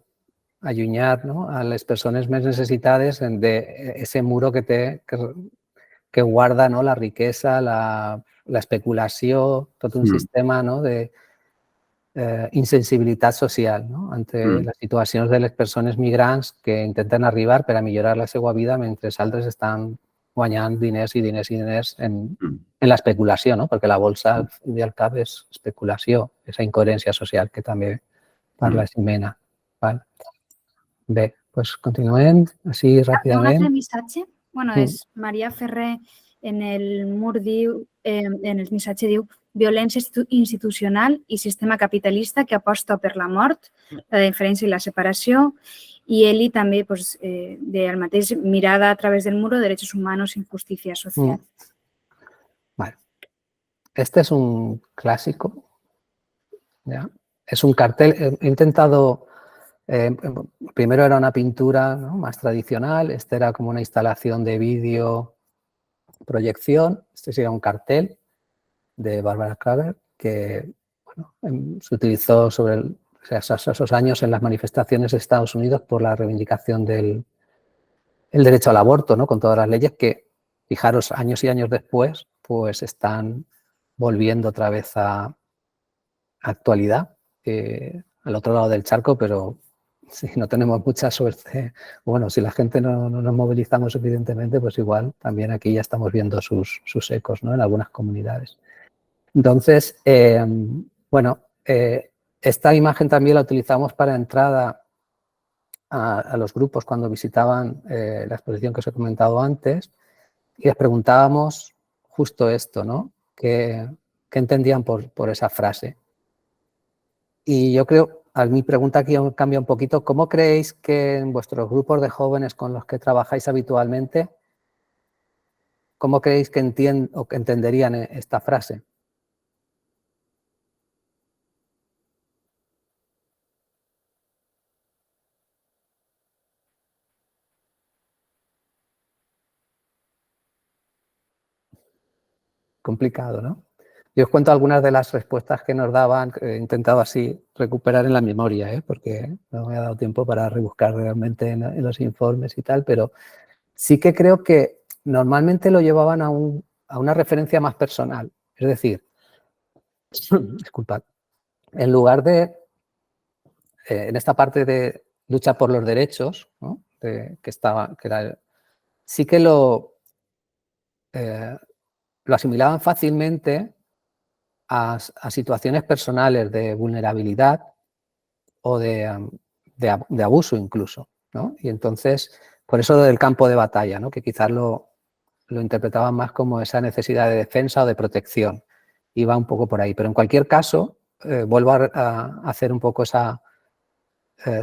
allunyar, ¿no? A les persones més necessitades d'ese muro que guarda, ¿no? La riquesa, la especulació, tot un sistema, ¿no? De insensibilitat social, ¿no? Ante les situacions de les persones migrants que intenten arribar per a millorar la seva vida mentre altres estan guanyant diners i diners i diners en l'especulació, no? Perquè la bolsa, al fin i al cap, és especulació, aquesta incoherència social que també parla Ximena. Bé, doncs continuem així ràpidament. Un altre missatge, és Maria Ferrer en el mur diu, en el missatge diu violència institucional i sistema capitalista que aposta per la mort, la diferència i la separació. Y Eli també, del mateix, mirada a través del muro, derechos humanos, injusticia social. Vale. Este es un clásico. ¿Ya? Es un cartel. He intentado, primero era una pintura, ¿no? Más tradicional, este era como una instalación de vídeo proyección. Este sería un cartel de Barbara Krager que bueno, se utilizó sobre esos años en las manifestaciones de Estados Unidos por la reivindicación del derecho al aborto, ¿no? Con todas las leyes que, fijaros, años y años después, pues están volviendo otra vez a actualidad, al otro lado del charco, pero si no tenemos mucha suerte, bueno, si la gente no nos movilizamos suficientemente, pues igual también aquí ya estamos viendo sus ecos, ¿no? En algunas comunidades. Entonces, bueno, esta imagen también la utilizamos para entrada a los grupos cuando visitaban la exposición que os he comentado antes y les preguntábamos justo esto, ¿no? ¿Qué entendían por esa frase? Y yo creo, mi pregunta aquí cambia un poquito. ¿Cómo creéis que en vuestros grupos de jóvenes con los que trabajáis habitualmente, cómo creéis que entenderían esta frase? Complicado, ¿no? Yo os cuento algunas de las respuestas que nos daban, he intentado así recuperar en la memoria, porque no me ha dado tiempo para rebuscar realmente en los informes y tal, pero sí que creo que normalmente lo llevaban a una referencia más personal. Es decir, disculpad, en lugar de, en esta parte de lucha por los derechos, ¿no? Sí que lo asimilaban fácilmente a situaciones personales de vulnerabilidad o de abuso incluso, ¿no? Y entonces, por eso del campo de batalla, ¿no? Que quizás lo interpretaban más como esa necesidad de defensa o de protección. Iba un poco por ahí. Pero en cualquier caso, vuelvo a hacer un poco esa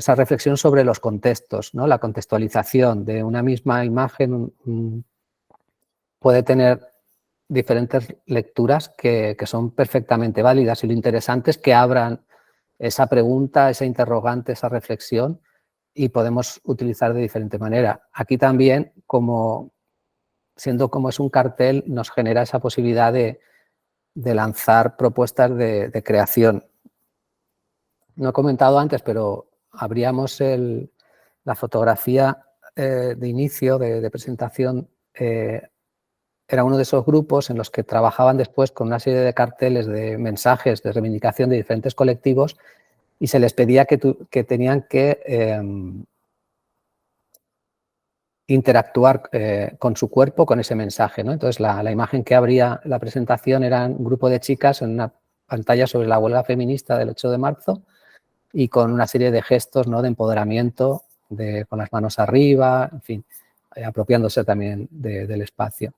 reflexión sobre los contextos, ¿no? La contextualización de una misma imagen puede tener diferentes lecturas que son perfectamente válidas y lo interesante es que abran esa pregunta, esa interrogante, esa reflexión y podemos utilizar de diferente manera. Aquí también, siendo como es un cartel, nos genera esa posibilidad de lanzar propuestas de creación. No he comentado antes, pero abríamos la fotografía de inicio, de presentación, era uno de esos grupos en los que trabajaban después con una serie de carteles de mensajes de reivindicación de diferentes colectivos y se les pedía que tenían que interactuar con su cuerpo con ese mensaje, ¿no? Entonces, la imagen que abría la presentación era un grupo de chicas en una pantalla sobre la huelga feminista del 8 de marzo y con una serie de gestos, ¿no? De empoderamiento, con las manos arriba, en fin, apropiándose también del espacio.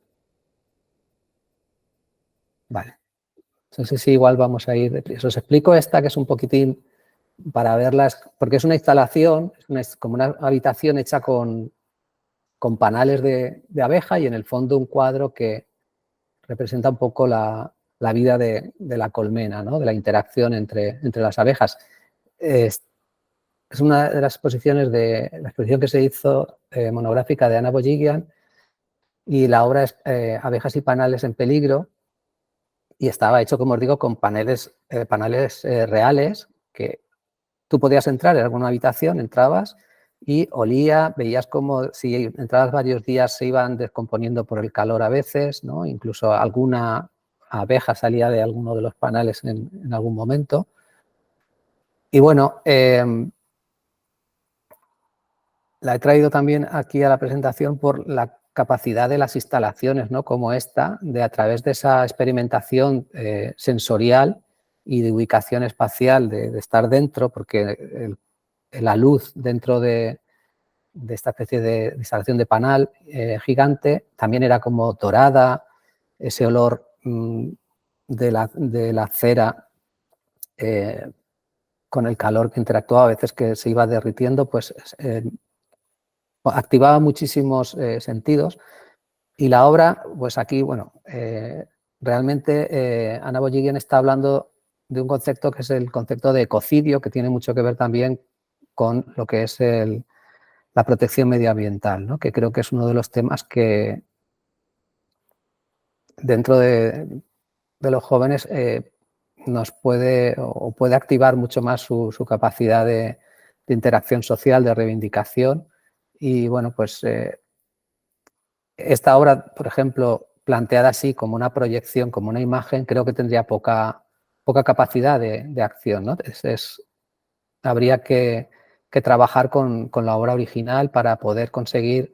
Vale. Entonces, sí, igual vamos a ir. Os explico esta, que es un poquitín para verlas, porque es una instalación, es como una habitación hecha con panales de abeja y en el fondo un cuadro que representa un poco la vida de la colmena, ¿no? De la interacción entre las abejas. Es una de las exposiciones la exposición que se hizo monográfica de Anna Bojigian y la obra es Abejas y panales en peligro y estaba hecho, como os digo, con panales reales que tú podías entrar en alguna habitación, entrabas y olía, veías como si entrabas varios días se iban descomponiendo por el calor a veces, ¿no? Incluso alguna abeja salía de alguno de los panales en algún momento. Y bueno, la he traído también aquí a la presentación por la capacidad de las instalaciones, ¿no? Como esta, de a través de esa experimentación sensorial y de ubicación espacial, de estar dentro, porque la luz dentro de esta especie de instalación de panal gigante también era como dorada, ese olor de la cera con el calor que interactuaba, a veces que se iba derritiendo, pues activaba muchísimos sentidos. Y la obra, pues aquí, bueno, realmente Anna Bojigian está hablando de un concepto que es el concepto de ecocidio, que tiene mucho que ver también con lo que es la protección medioambiental, ¿no? Que creo que es uno de los temas que dentro de los jóvenes nos puede activar mucho más su capacidad de interacción social, de reivindicación. Y bueno, pues esta obra, por ejemplo, planteada así como una proyección, como una imagen, creo que tendría poca capacidad de acción, ¿no? Habría que trabajar con la obra original para poder conseguir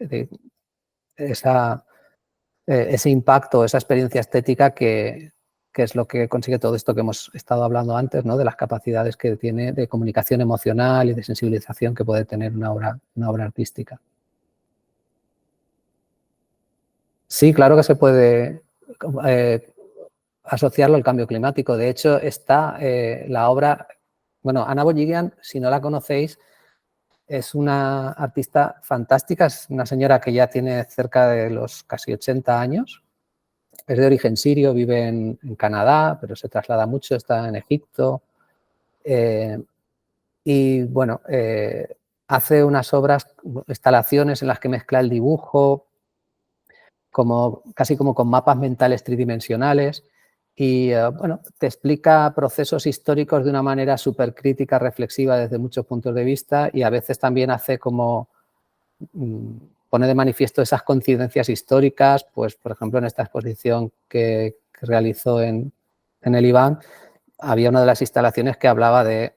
ese impacto, esa experiencia estética que es lo que consigue todo esto que hemos estado hablando antes, ¿no? De las capacidades que tiene de comunicación emocional y de sensibilización que puede tener una obra artística. Sí, claro que se puede asociarlo al cambio climático. De hecho, está la obra, bueno, Anna Boyigian, si no la conocéis, es una artista fantástica, es una señora que ya tiene cerca de los casi 80 años, es de origen sirio, vive en Canadá, pero se traslada mucho, está en Egipto y bueno, hace unas obras, instalaciones en las que mezcla el dibujo, casi como con mapas mentales tridimensionales y bueno, te explica procesos históricos de una manera súper crítica, reflexiva desde muchos puntos de vista y a veces también hace como pone de manifiesto esas coincidencias históricas, pues por ejemplo en esta exposición que realizó en el IBAM había una de las instalaciones que hablaba de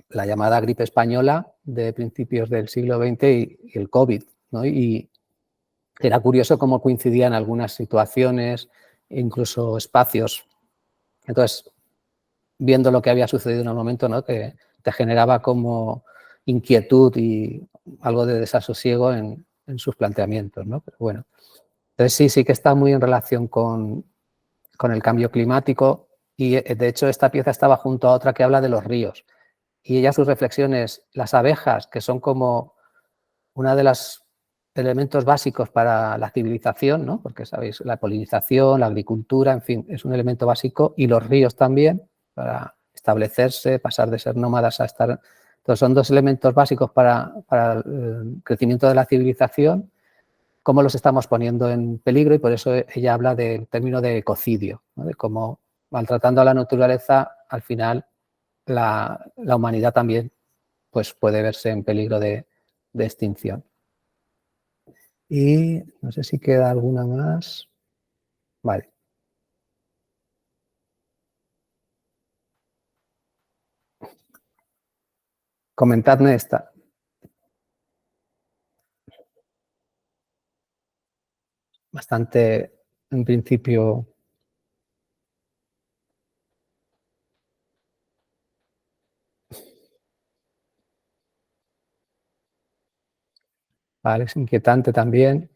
la llamada gripe española de principios del siglo XX y el COVID, ¿no? Y era curioso cómo coincidían algunas situaciones, incluso espacios. Entonces, viendo lo que había sucedido en el momento, ¿no? Que te generaba como inquietud y algo de desasosiego en sus planteamientos, ¿no? Pero bueno, entonces sí que está muy en relación con el cambio climático y de hecho esta pieza estaba junto a otra que habla de los ríos y ella sus reflexiones, las abejas, que son como una de los elementos básicos para la civilización, ¿no? Porque sabéis, la polinización, la agricultura, en fin, es un elemento básico y los ríos también para establecerse, pasar de ser nómadas a estar... Entonces son dos elementos básicos para el crecimiento de la civilización, cómo los estamos poniendo en peligro y por eso ella habla del término de ecocidio, ¿no? De cómo maltratando a la naturaleza, al final la humanidad también pues, puede verse en peligro de extinción. Y no sé si queda alguna más. Vale. Comentadme esta. Bastante, en principio... Vale, es inquietante también.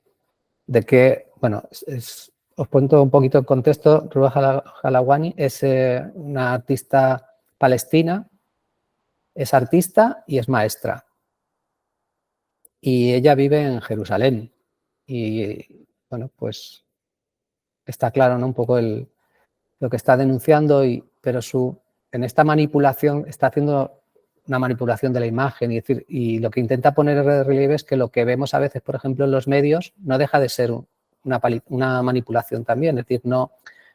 De que, bueno, os cuento un poquito el contexto. Ruha Jalawani es una artista palestina, es artista y es maestra. Y ella vive en Jerusalén. Y, bueno, pues está claro, ¿no? Un poco lo que está denunciando, pero en esta manipulación está haciendo una manipulación de la imagen y lo que intenta poner de relieve es que lo que vemos a veces, por ejemplo, en los medios no deja de ser una manipulación también, es decir, no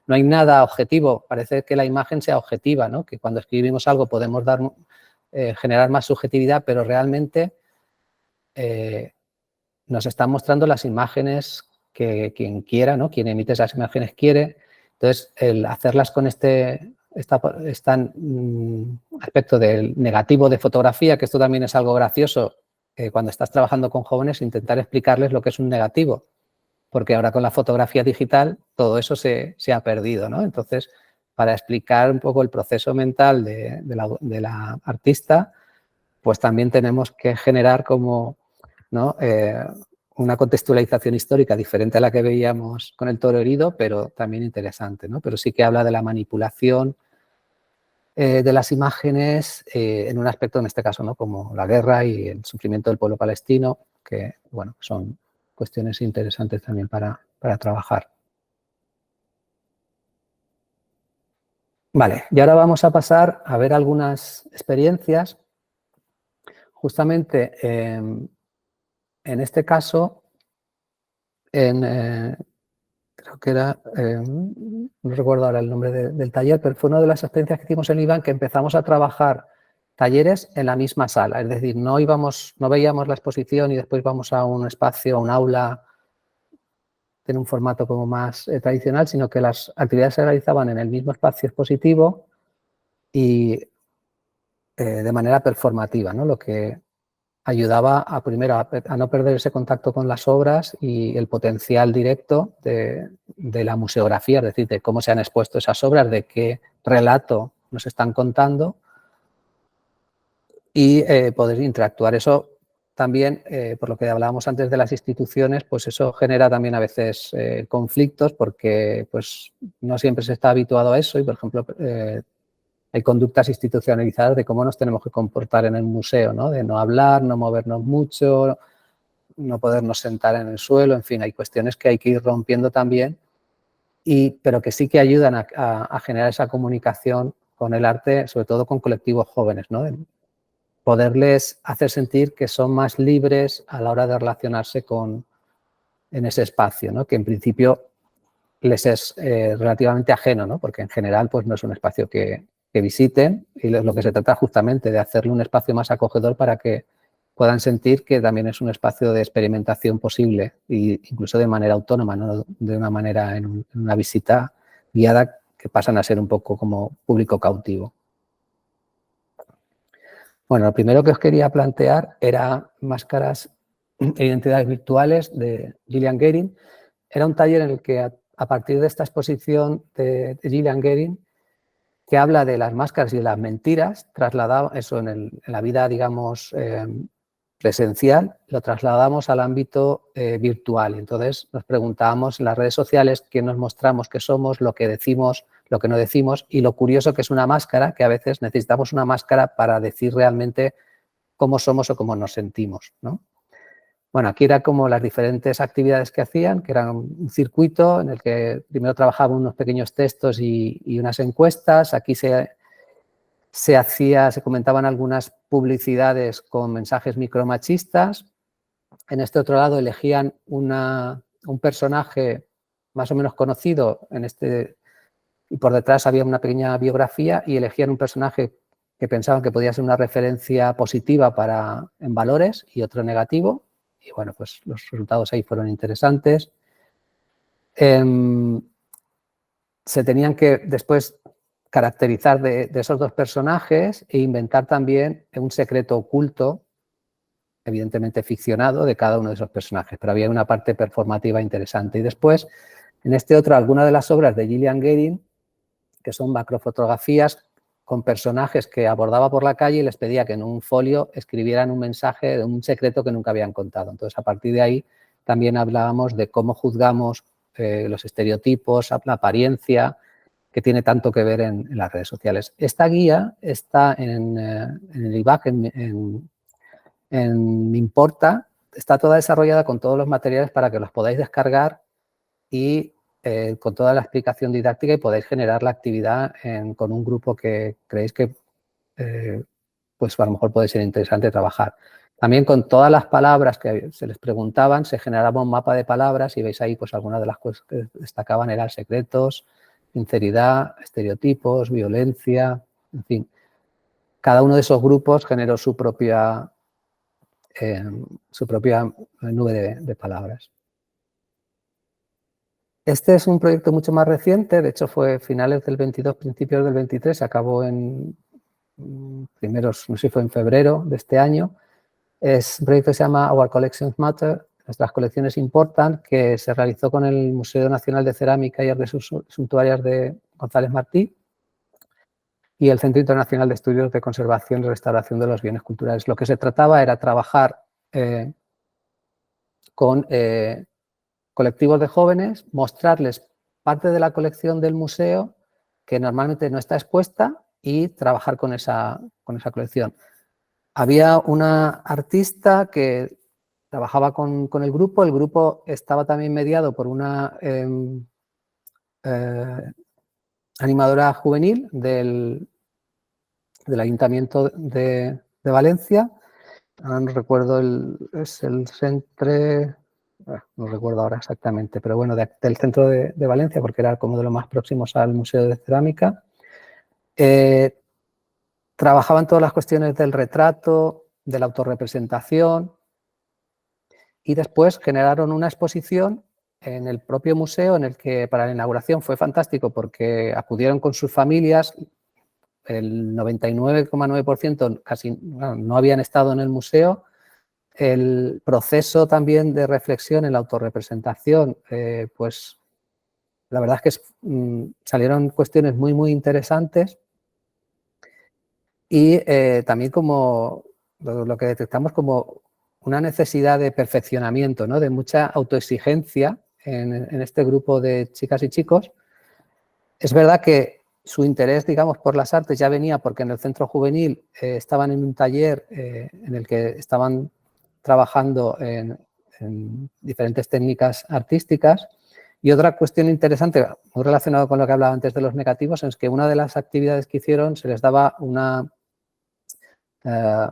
hay nada objetivo, parece que la imagen sea objetiva, ¿no? Que cuando escribimos algo podemos generar más subjetividad, pero realmente nos están mostrando las imágenes que quien quiera, ¿no? Quien emite esas imágenes quiere. Entonces, el hacerlas con este aspecto del negativo de fotografía, que esto también es algo gracioso, cuando estás trabajando con jóvenes, intentar explicarles lo que es un negativo, porque ahora con la fotografía digital todo eso se ha perdido, ¿no? Entonces, para explicar un poco el proceso mental de la artista, pues también tenemos que generar como, ¿no? Una contextualización histórica diferente a la que veíamos con el toro herido, pero también interesante, ¿no? Pero sí que habla de la manipulación de las imágenes en un aspecto, en este caso, ¿no? Como la guerra y el sufrimiento del pueblo palestino, que, bueno, son cuestiones interesantes también para trabajar. Vale, y ahora vamos a pasar a ver algunas experiencias. Justamente, en este caso, creo creo que era, no recuerdo ahora el nombre del taller, pero fue una de las experiencias que hicimos en IBAN, que empezamos a trabajar talleres en la misma sala, es decir, no veíamos la exposición y después vamos a un espacio, a un aula, en un formato como más tradicional, sino que las actividades se realizaban en el mismo espacio expositivo y de manera performativa, ¿no? Lo que ayudaba primero a no perder ese contacto con las obras y el potencial directo de la museografía, es decir, de cómo se han expuesto esas obras, de qué relato nos están contando y poder interactuar. Eso también, por lo que hablábamos antes de las instituciones, pues eso genera también a veces conflictos porque pues, no siempre se está habituado a eso y, por ejemplo, hay conductas institucionalizadas de cómo nos tenemos que comportar en el museo, ¿no? De no hablar, no movernos mucho, no podernos sentar en el suelo, en fin, hay cuestiones que hay que ir rompiendo también, pero que sí que ayudan a generar esa comunicación con el arte, sobre todo con colectivos jóvenes, ¿no? Poderles hacer sentir que son más libres a la hora de relacionarse en ese espacio, ¿no? Que en principio les es relativamente ajeno, ¿no? Porque en general pues, no es un espacio que visiten y lo que se trata justamente de hacerle un espacio más acogedor para que puedan sentir que también es un espacio de experimentación posible e incluso de manera autónoma, no de una manera en una visita guiada que pasan a ser un poco como público cautivo. Bueno, lo primero que os quería plantear era Máscaras e identidades virtuales de Gillian Guerin. Era un taller en el que a partir de esta exposición de Gillian Guerin, que habla de las máscaras y de las mentiras, trasladado eso en la vida, digamos, presencial, lo trasladamos al ámbito virtual. Entonces nos preguntábamos en las redes sociales qué nos mostramos que somos, lo que decimos, lo que no decimos y lo curioso que es una máscara, que a veces necesitamos una máscara para decir realmente cómo somos o cómo nos sentimos, ¿no? Bueno, aquí era como las diferentes actividades que hacían, que eran un circuito en el que primero trabajaban unos pequeños textos y unas encuestas. Aquí se comentaban algunas publicidades con mensajes micromachistas. En este otro lado elegían un personaje más o menos conocido y por detrás había una pequeña biografía y elegían un personaje que pensaban que podía ser una referencia positiva en valores y otro negativo. Y bueno, pues los resultados ahí fueron interesantes. Se tenían que después caracterizar de esos dos personajes e inventar también un secreto oculto, evidentemente ficcionado, de cada uno de esos personajes, pero había una parte performativa interesante. Y después, en este otro, algunas de las obras de Gillian Guerin, que son macrofotografías con personajes que abordaba por la calle y les pedía que en un folio escribieran un mensaje de un secreto que nunca habían contado. Entonces, a partir de ahí también hablábamos de cómo juzgamos los estereotipos, la apariencia, que tiene tanto que ver en las redes sociales. Esta guía está en el IBAC, en Me Importa, está toda desarrollada con todos los materiales para que los podáis descargar y con toda la explicación didáctica y podéis generar la actividad con un grupo que creéis que pues a lo mejor puede ser interesante trabajar. También con todas las palabras que se les preguntaban, se generaba un mapa de palabras y veis ahí pues algunas de las cosas que destacaban eran secretos, sinceridad, estereotipos, violencia, en fin. Cada uno de esos grupos generó su propia nube de palabras. Este es un proyecto mucho más reciente, de hecho fue finales del 22, principios del 23, se acabó en primeros, no sé si fue en febrero de este año. Es un proyecto que se llama Our Collections Matter, nuestras colecciones importan, que se realizó con el Museo Nacional de Cerámica y Artes Suntuarias de González Martí y el Centro Internacional de Estudios de Conservación y Restauración de los Bienes Culturales. Lo que se trataba era trabajar con colectivos de jóvenes, mostrarles parte de la colección del museo que normalmente no está expuesta y trabajar con esa colección. Había una artista que trabajaba con el grupo estaba también mediado por una animadora juvenil del Ayuntamiento de Valencia, ahora no recuerdo, es el Centre no recuerdo ahora exactamente, pero bueno, del centro de Valencia, porque era como de los más próximos al Museo de Cerámica. Trabajaban todas las cuestiones del retrato, de la autorrepresentación, y después generaron una exposición en el propio museo en el que para la inauguración fue fantástico porque acudieron con sus familias, el 99,9% casi no habían estado en el museo. El proceso también de reflexión en la autorrepresentación, pues la verdad es que salieron cuestiones muy, muy interesantes y también como lo que detectamos como una necesidad de perfeccionamiento, ¿no? De mucha autoexigencia en este grupo de chicas y chicos. Es verdad que su interés, digamos, por las artes ya venía porque en el centro juvenil estaban en un taller en el que estaban trabajando en diferentes técnicas artísticas. Y otra cuestión interesante, muy relacionada con lo que hablaba antes de los negativos, es que una de las actividades que hicieron se les daba una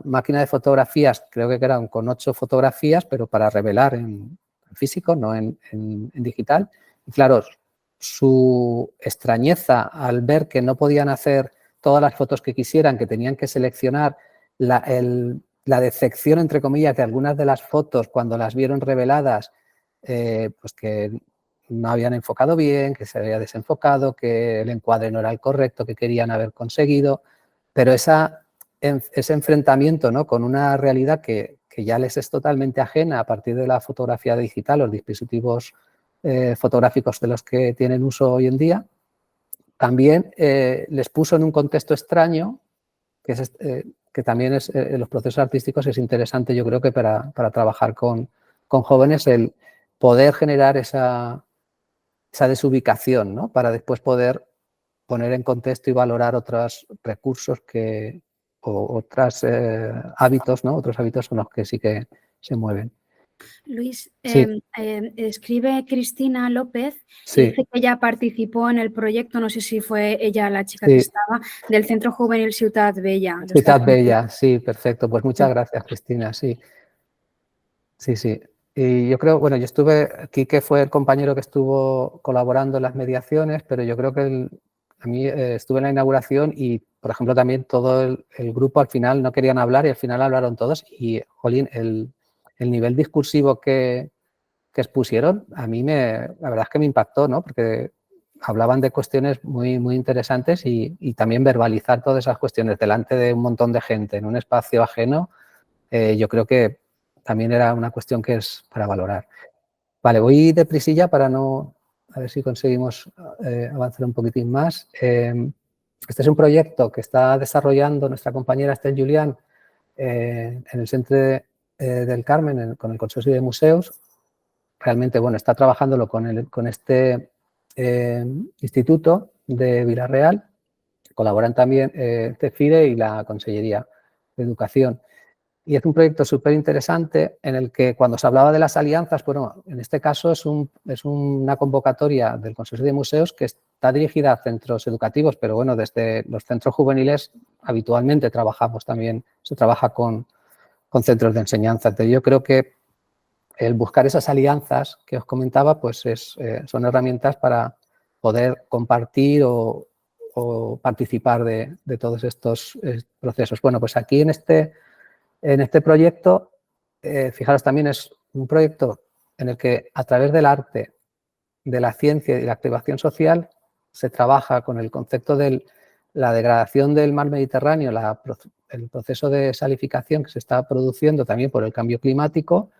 máquina de fotografías, creo que eran con 8 fotografías, pero para revelar en físico, no en digital. Y claro, su extrañeza al ver que no podían hacer todas las fotos que quisieran, que tenían que seleccionar la decepción, entre comillas, de algunas de las fotos cuando las vieron reveladas, pues que no habían enfocado bien, que se había desenfocado, que el encuadre no era el correcto, que querían haber conseguido, pero ese enfrentamiento, ¿no? Con una realidad que ya les es totalmente ajena a partir de la fotografía digital, los dispositivos fotográficos de los que tienen uso hoy en día, también les puso en un contexto extraño, que también es en los procesos artísticos es interesante, yo creo que para trabajar con jóvenes, el poder generar esa desubicación, ¿no? Para después poder poner en contexto y valorar otros recursos o otros hábitos, ¿no? Otros hábitos son los que sí que se mueven. Luis, Sí. escribe Cristina López, Sí. dice que ella participó en el proyecto, no sé si fue ella la chica Sí. que estaba, del Centro Juvenil Ciutat Bella. Ciutat Bella, sí, perfecto. Pues muchas gracias, Cristina, sí. Sí, sí. Y yo creo, bueno, yo estuve, Quique fue el compañero que estuvo colaborando en las mediaciones, pero yo creo que a mí estuve en la inauguración y, por ejemplo, también todo el grupo al final no querían hablar y al final hablaron todos y, jolín, el nivel discursivo que expusieron, a mí la verdad es que me impactó, ¿no? Porque hablaban de cuestiones muy, muy interesantes y también verbalizar todas esas cuestiones delante de un montón de gente en un espacio ajeno, yo creo que también era una cuestión que es para valorar. Vale, voy deprisilla para no... A ver si conseguimos avanzar un poquitín más. Este es un proyecto que está desarrollando nuestra compañera Estel Julián en el Centro del Carmen, con el Consorcio de Museos. Realmente, bueno, está trabajándolo con este instituto de Villarreal. Colaboran también CEFIDE y la Consellería de Educación. Y es un proyecto súper interesante en el que cuando se hablaba de las alianzas, bueno, en este caso es una convocatoria del Consorcio de Museos que está dirigida a centros educativos, pero bueno, desde los centros juveniles habitualmente trabajamos también, se trabaja con centros de enseñanza. Entonces yo creo que el buscar esas alianzas que os comentaba, pues son herramientas para poder compartir o participar de todos estos procesos. Bueno, pues aquí en este proyecto, fijaros, también es un proyecto en el que a través del arte, de la ciencia y la activación social se trabaja con el concepto de la degradación del mar Mediterráneo, el proceso de salificación que se está produciendo también por el cambio climático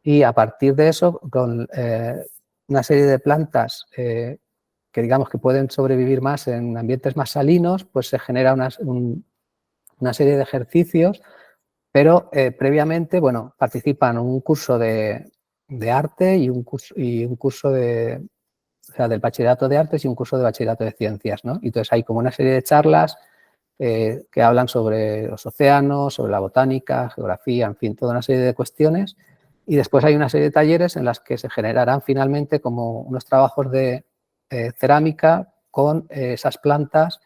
y a partir de eso, con una serie de plantas que digamos que pueden sobrevivir más en ambientes más salinos, pues se genera una serie de ejercicios. Pero previamente, bueno, participan un curso de arte y un curso del bachillerato de artes y un curso de bachillerato de ciencias, ¿no? Y entonces hay como una serie de charlas que hablan sobre los océanos, sobre la botánica, geografía, en fin, toda una serie de cuestiones. Y después hay una serie de talleres en las que se generarán finalmente como unos trabajos de cerámica con esas plantas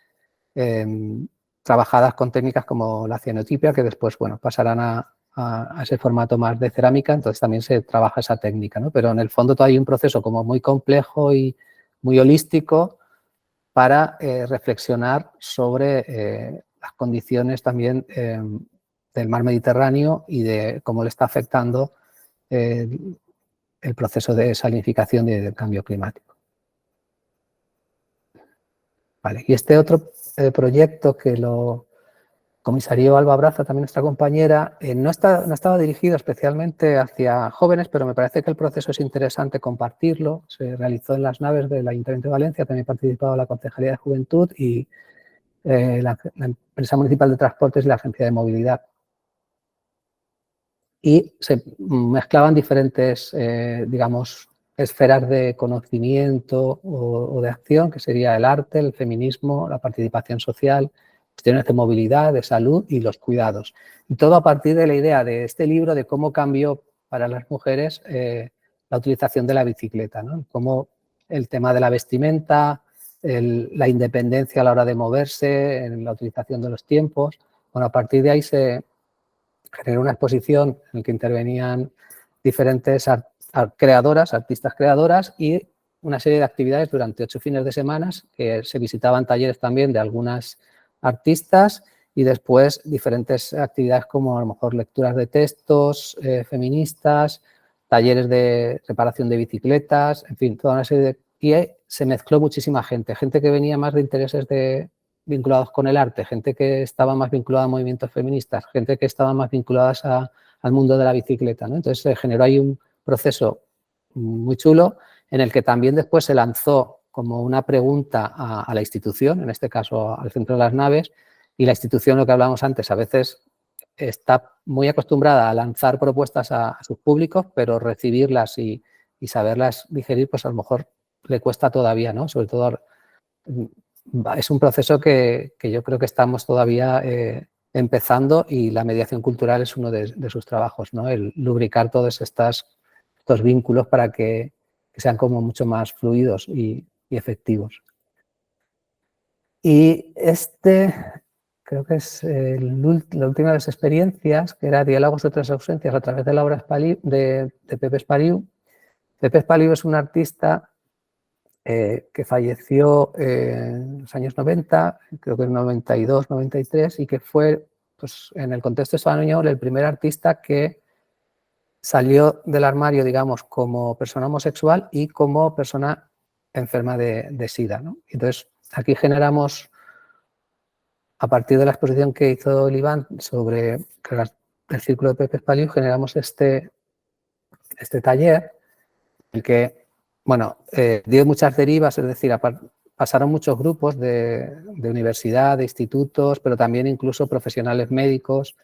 trabajadas con técnicas como la cianotipia, que después, bueno, pasarán a a ese formato más de cerámica, entonces también se trabaja esa técnica, ¿no? Pero en el fondo todavía hay un proceso como muy complejo y muy holístico para reflexionar sobre las condiciones también del mar Mediterráneo y de cómo le está afectando el proceso de salinificación y del cambio climático. Vale, y este otro proyecto que lo comisarió Alba Braza, también nuestra compañera, no estaba dirigido especialmente hacia jóvenes, pero me parece que el proceso es interesante compartirlo. Se realizó en las naves del Ayuntamiento de Valencia, también participaba la Concejalía de Juventud y la Empresa Municipal de Transportes y la Agencia de Movilidad. Y se mezclaban diferentes, digamos, esferas de conocimiento o de acción, que sería el arte, el feminismo, la participación social, cuestiones de movilidad, de salud y los cuidados. Y todo a partir de la idea de este libro de cómo cambió para las mujeres la utilización de la bicicleta, ¿no? Cómo el tema de la vestimenta, la independencia a la hora de moverse, en la utilización de los tiempos. Bueno, a partir de ahí se generó una exposición en la que intervenían diferentes artistas creadoras y una serie de actividades durante 8 fines de semana que se visitaban talleres también de algunas artistas y después diferentes actividades como a lo mejor lecturas de textos feministas, talleres de reparación de bicicletas, en fin, toda una serie de... Y se mezcló muchísima gente que venía más de intereses vinculados con el arte, gente que estaba más vinculada a movimientos feministas, gente que estaba más vinculadas al mundo de la bicicleta, ¿no? Entonces se generó ahí un proceso muy chulo en el que también después se lanzó como una pregunta a la institución, en este caso al Centro de las Naves, y la institución, lo que hablábamos antes, a veces está muy acostumbrada a lanzar propuestas a sus públicos, pero recibirlas y saberlas digerir, pues a lo mejor le cuesta todavía, ¿no? Sobre todo es un proceso que yo creo que estamos todavía empezando y la mediación cultural es uno de sus trabajos, ¿no? El lubricar todos estos vínculos para que sean como mucho más fluidos y efectivos. Y creo que es la última de las experiencias, que era Diálogos de otras ausencias a través de la obra de Pepe Espaliu. Pepe Espaliu es un artista que falleció en los años 90, creo que en 92, 93, y que fue, pues, en el contexto español, el primer artista que salió del armario, digamos, como persona homosexual y como persona enferma de SIDA, ¿no? Entonces, aquí generamos, a partir de la exposición que hizo el Iván sobre el círculo de Pepe Espaliu, generamos este taller, en el que, bueno, dio muchas derivas, es decir, pasaron muchos grupos de universidad, de institutos, pero también incluso profesionales médicos.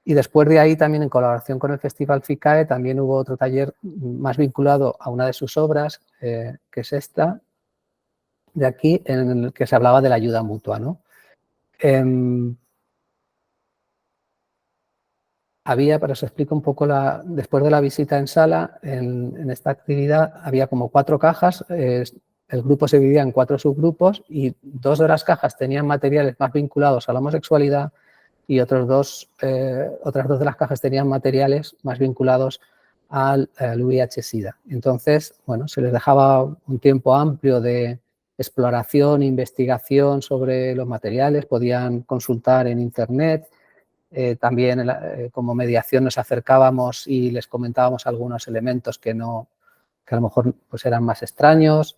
Y después de ahí, también en colaboración con el Festival FICAE, también hubo otro taller más vinculado a una de sus obras, que es esta, de aquí, en el que se hablaba de la ayuda mutua, ¿no? Pero os explico un poco, después de la visita en sala, en esta actividad había como 4 cajas, el grupo se dividía en 4 subgrupos y 2 de las cajas tenían materiales más vinculados a la homosexualidad y otras 2 de las cajas tenían materiales más vinculados al VIH-Sida. Entonces, bueno, se les dejaba un tiempo amplio de exploración e investigación sobre los materiales, podían consultar en internet. También como mediación nos acercábamos y les comentábamos algunos elementos que a lo mejor pues eran más extraños.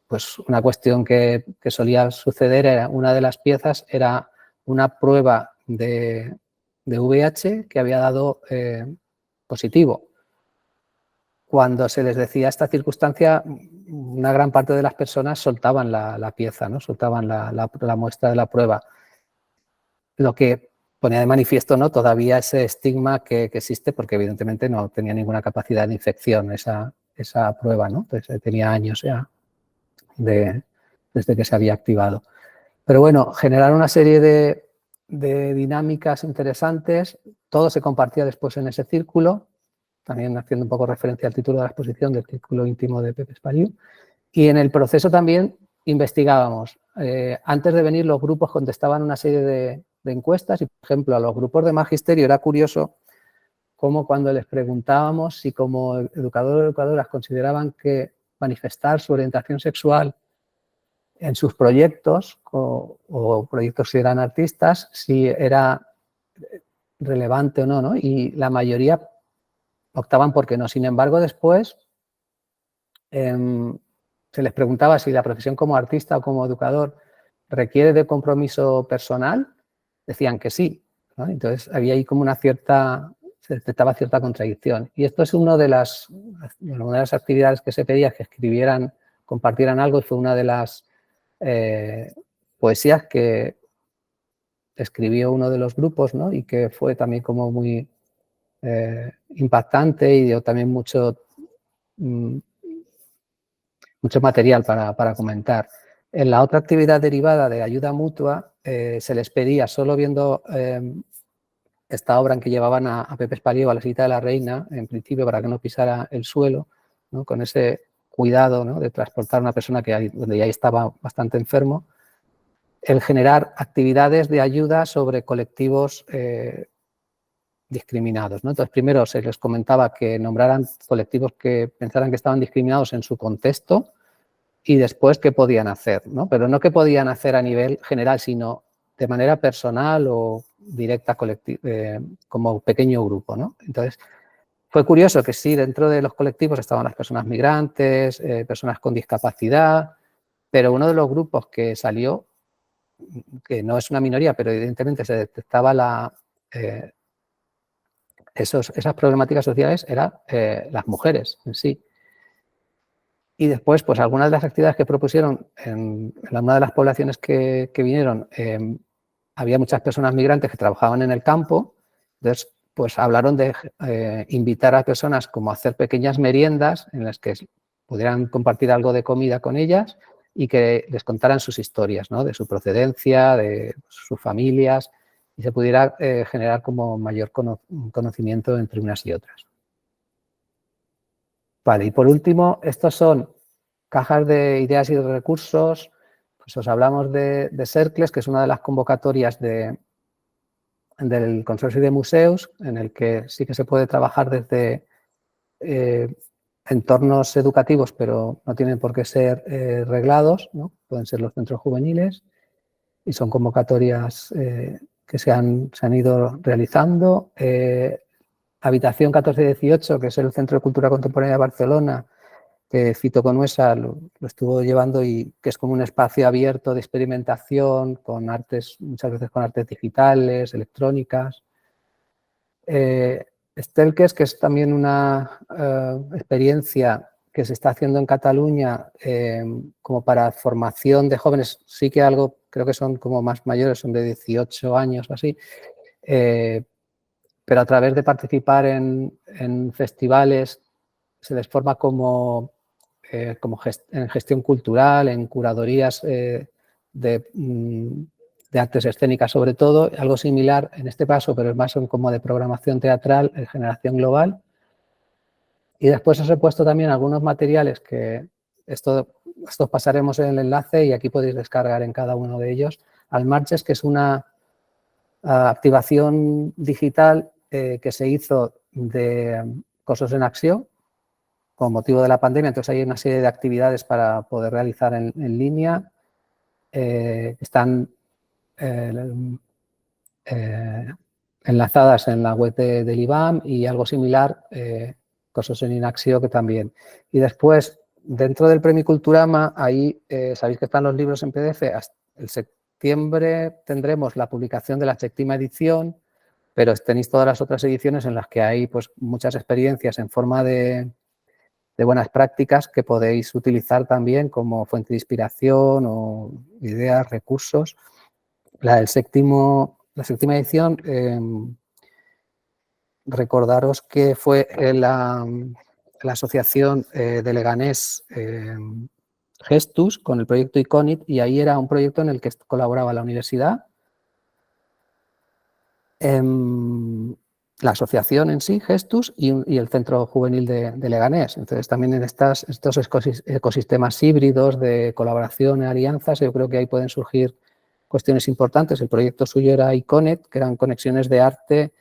Pues una cuestión que solía suceder, era una de las piezas era una prueba de VIH que había dado positivo. Cuando se les decía esta circunstancia, una gran parte de las personas soltaban la pieza, ¿no? Soltaban la muestra de la prueba. Lo que ponía de manifiesto, ¿no?, todavía ese estigma que existe, porque evidentemente no tenía ninguna capacidad de infección esa prueba, ¿no? Entonces, tenía años ya desde que se había activado. Pero bueno, generaron una serie de dinámicas interesantes, todo se compartía después en ese círculo, también haciendo un poco referencia al título de la exposición del Círculo Íntimo de Pepe Espaliu, y en el proceso también investigábamos. Antes de venir, los grupos contestaban una serie de encuestas y, por ejemplo, a los grupos de magisterio era curioso cómo cuando les preguntábamos si como educadores o educadoras consideraban que manifestar su orientación sexual en sus proyectos o proyectos si eran artistas, si era relevante o no, ¿no? Y la mayoría optaban por que no. Sin embargo, después se les preguntaba si la profesión como artista o como educador requiere de compromiso personal, decían que sí, ¿no? Entonces había ahí como se detectaba cierta contradicción. Y esto es una de las actividades que se pedía que escribieran, compartieran algo, y fue una de las poesías que escribió uno de los grupos, ¿no? Y que fue también como muy impactante y dio también mucho material para comentar. En la otra actividad derivada de ayuda mutua se les pedía, solo viendo esta obra en que llevaban a Pepe Espaliego a la visita de la reina, en principio para que no pisara el suelo, ¿no? Con ese cuidado, ¿no? De transportar a una persona donde ya estaba bastante enfermo, el generar actividades de ayuda sobre colectivos discriminados, ¿no? Entonces, primero se les comentaba que nombraran colectivos que pensaran que estaban discriminados en su contexto y después qué podían hacer, ¿no? Pero no qué podían hacer a nivel general, sino de manera personal o directa como pequeño grupo, ¿no? Entonces, fue curioso que sí, dentro de los colectivos estaban las personas migrantes, personas con discapacidad, pero uno de los grupos que salió, que no es una minoría, pero evidentemente se detectaba esas problemáticas sociales, eran las mujeres en sí. Y después, pues algunas de las actividades que propusieron en una de las poblaciones que vinieron, había muchas personas migrantes que trabajaban en el campo, entonces pues hablaron de invitar a personas como a hacer pequeñas meriendas en las que pudieran compartir algo de comida con ellas y que les contaran sus historias, ¿no? De su procedencia, de sus familias, y se pudiera generar como mayor conocimiento entre unas y otras. Vale, y por último, estos son cajas de ideas y de recursos. Pues os hablamos de Cercles, que es una de las convocatorias del Consorcio de Museos, en el que sí que se puede trabajar desde entornos educativos, pero no tienen por qué ser reglados, ¿no? Pueden ser los centros juveniles, y son convocatorias que se han ido realizando. Habitación 1418, que es el Centro de Cultura Contemporánea de Barcelona, que Fito Conuesa lo estuvo llevando y que es como un espacio abierto de experimentación con artes, muchas veces con artes digitales, electrónicas. Stelkes, que es también una experiencia que se está haciendo en Cataluña como para formación de jóvenes, sí que algo, creo que son como más mayores, son de 18 años o así, pero a través de participar en festivales se les forma como en gestión cultural, en curadorías de artes escénicas sobre todo, algo similar en este caso, pero es más como de programación teatral, en Generación Global. Y después os he puesto también algunos materiales que estos pasaremos en el enlace y aquí podéis descargar en cada uno de ellos. Al Marches, que es una activación digital que se hizo de Cossos en Acción con motivo de la pandemia. Entonces hay una serie de actividades para poder realizar en línea. Están enlazadas en la web del IBAM y algo similar, Cossos en Inacció, que también. Y después, dentro del Premio Culturama, ahí sabéis que están los libros en PDF. Hasta el septiembre tendremos la publicación de la 7ª edición, pero tenéis todas las otras ediciones en las que hay pues, muchas experiencias en forma de buenas prácticas que podéis utilizar también como fuente de inspiración o ideas, recursos. La 7ª edición, recordaros que fue la asociación de Leganés Gestus con el proyecto Iconit, y ahí era un proyecto en el que colaboraba la universidad, la asociación en sí, Gestus, y el Centro Juvenil de Leganés. Entonces, también en estos ecosistemas híbridos de colaboración y alianzas, yo creo que ahí pueden surgir cuestiones importantes. El proyecto suyo era Iconet, que eran conexiones de arte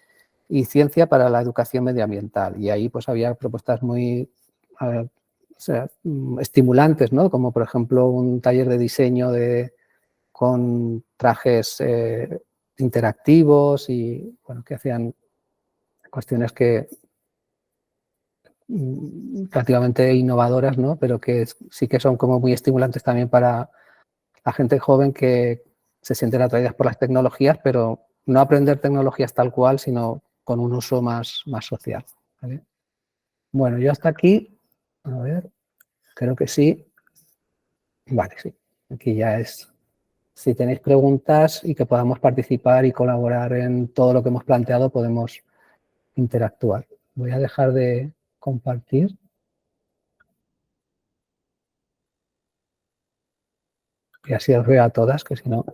y ciencia para la educación medioambiental. Y ahí pues había propuestas muy estimulantes, ¿no? Como por ejemplo un taller de diseño con trajes interactivos y bueno, que hacían cuestiones que prácticamente innovadoras, ¿no? Pero que sí que son como muy estimulantes también para la gente joven que se sienten atraídas por las tecnologías, pero no aprender tecnologías tal cual, sino con un uso más social, ¿vale? Bueno, yo hasta aquí, a ver, creo que sí. Vale, sí, aquí ya es. Si tenéis preguntas y que podamos participar y colaborar en todo lo que hemos planteado, podemos interactuar. Voy a dejar de compartir. Y así os veo a todas, que si no...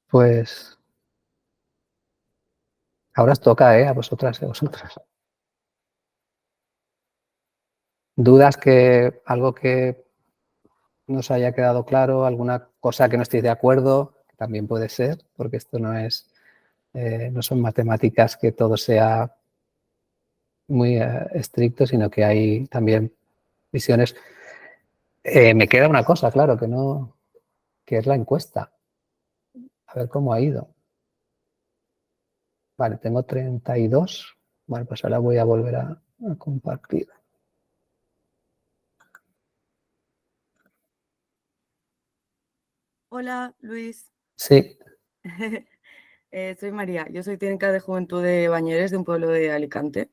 Pues ahora os toca, a vosotras y a vosotras. ¿Dudas que algo que nos haya quedado claro, alguna cosa que no estéis de acuerdo? También puede ser, porque esto no es, no son matemáticas que todo sea muy estricto, sino que hay también visiones. Me queda una cosa, claro, que es la encuesta. A ver cómo ha ido. Vale, tengo 32. Vale, pues ahora voy a volver a compartir. Hola, Luis. Sí. Soy María. Yo soy técnica de juventud de Bañeres, de un pueblo de Alicante.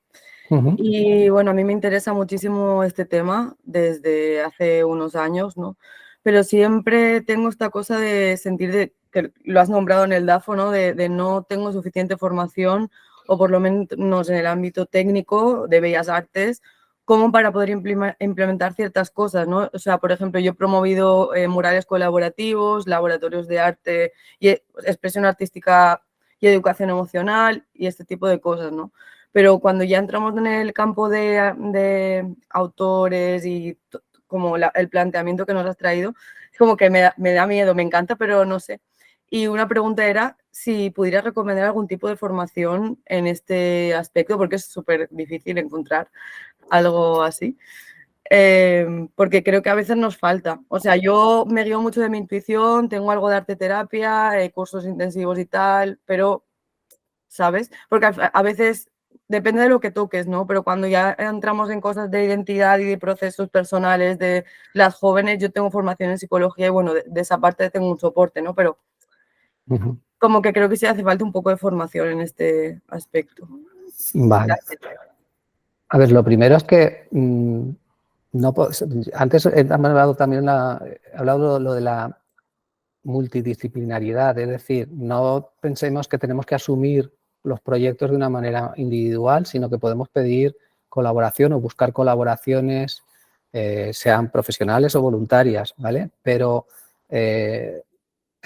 Uh-huh. Y bueno, a mí me interesa muchísimo este tema desde hace unos años, ¿no? Pero siempre tengo esta cosa de sentir que lo has nombrado en el DAFO, ¿no? De no tengo suficiente formación, o por lo menos en el ámbito técnico de Bellas Artes, como para poder implementar ciertas cosas, ¿no? O sea, por ejemplo, yo he promovido murales colaborativos, laboratorios de arte y expresión artística y educación emocional y este tipo de cosas, ¿no? Pero cuando ya entramos en el campo de autores y como el planteamiento que nos has traído, es como que me da miedo, me encanta, pero no sé. Y una pregunta era si pudieras recomendar algún tipo de formación en este aspecto, porque es súper difícil encontrar algo así. Porque creo que a veces nos falta. O sea, yo me guío mucho de mi intuición, tengo algo de arte terapia, cursos intensivos y tal, pero, ¿sabes? Porque a veces depende de lo que toques, ¿no? Pero cuando ya entramos en cosas de identidad y de procesos personales de las jóvenes, yo tengo formación en psicología y bueno, de esa parte tengo un soporte, ¿no? Pero como que creo que sí hace falta un poco de formación en este aspecto. Vale. A ver, lo primero es que antes he hablado también lo de la multidisciplinariedad, es decir, no pensemos que tenemos que asumir los proyectos de una manera individual, sino que podemos pedir colaboración o buscar colaboraciones, sean profesionales o voluntarias, ¿vale? Pero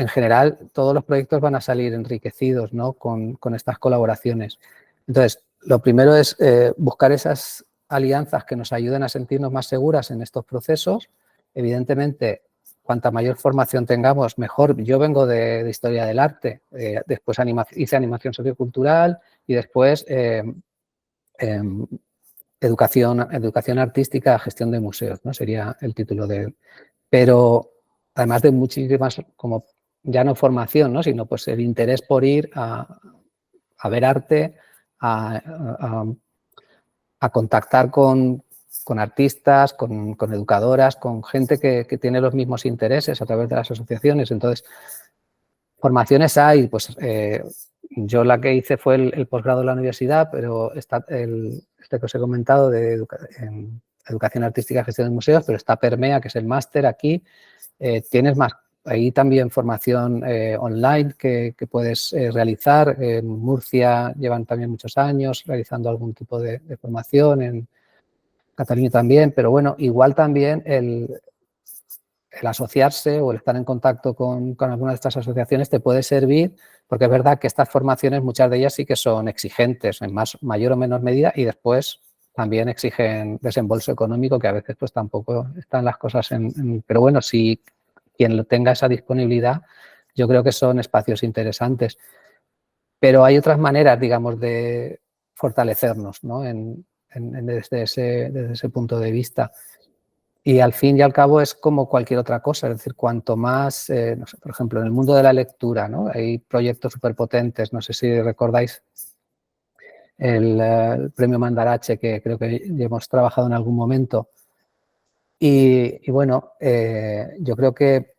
en general todos los proyectos van a salir enriquecidos, ¿no? con estas colaboraciones. Entonces, lo primero es buscar esas alianzas que nos ayuden a sentirnos más seguras en estos procesos. Evidentemente, cuanta mayor formación tengamos, mejor. Yo vengo de Historia del Arte, después hice animación sociocultural y después educación artística, gestión de museos, ¿no? Sería el título de... Pero además de muchísimas, como ya no formación, ¿no? Sino pues el interés por ir a ver arte, a contactar con artistas, con educadoras, con gente que tiene los mismos intereses a través de las asociaciones. Entonces, formaciones hay, pues yo la que hice fue el posgrado de la universidad, pero está este que os he comentado de educación artística y gestión de museos, pero está Permea, que es el máster aquí. Tienes más, ahí también formación online que puedes realizar. En Murcia llevan también muchos años realizando algún tipo de formación, en Cataluña también, pero bueno, igual también el asociarse o el estar en contacto con alguna de estas asociaciones te puede servir, porque es verdad que estas formaciones, muchas de ellas sí que son exigentes en mayor o menor medida y después también exigen desembolso económico, que a veces pues tampoco están las cosas pero bueno, si quien tenga esa disponibilidad, yo creo que son espacios interesantes. Pero hay otras maneras, digamos, de fortalecernos, ¿no? Desde ese punto de vista. Y al fin y al cabo es como cualquier otra cosa, es decir, cuanto más, no sé, por ejemplo, en el mundo de la lectura, ¿no? Hay proyectos superpotentes, no sé si recordáis el premio Mandarache, que creo que ya hemos trabajado en algún momento. Y bueno, yo creo que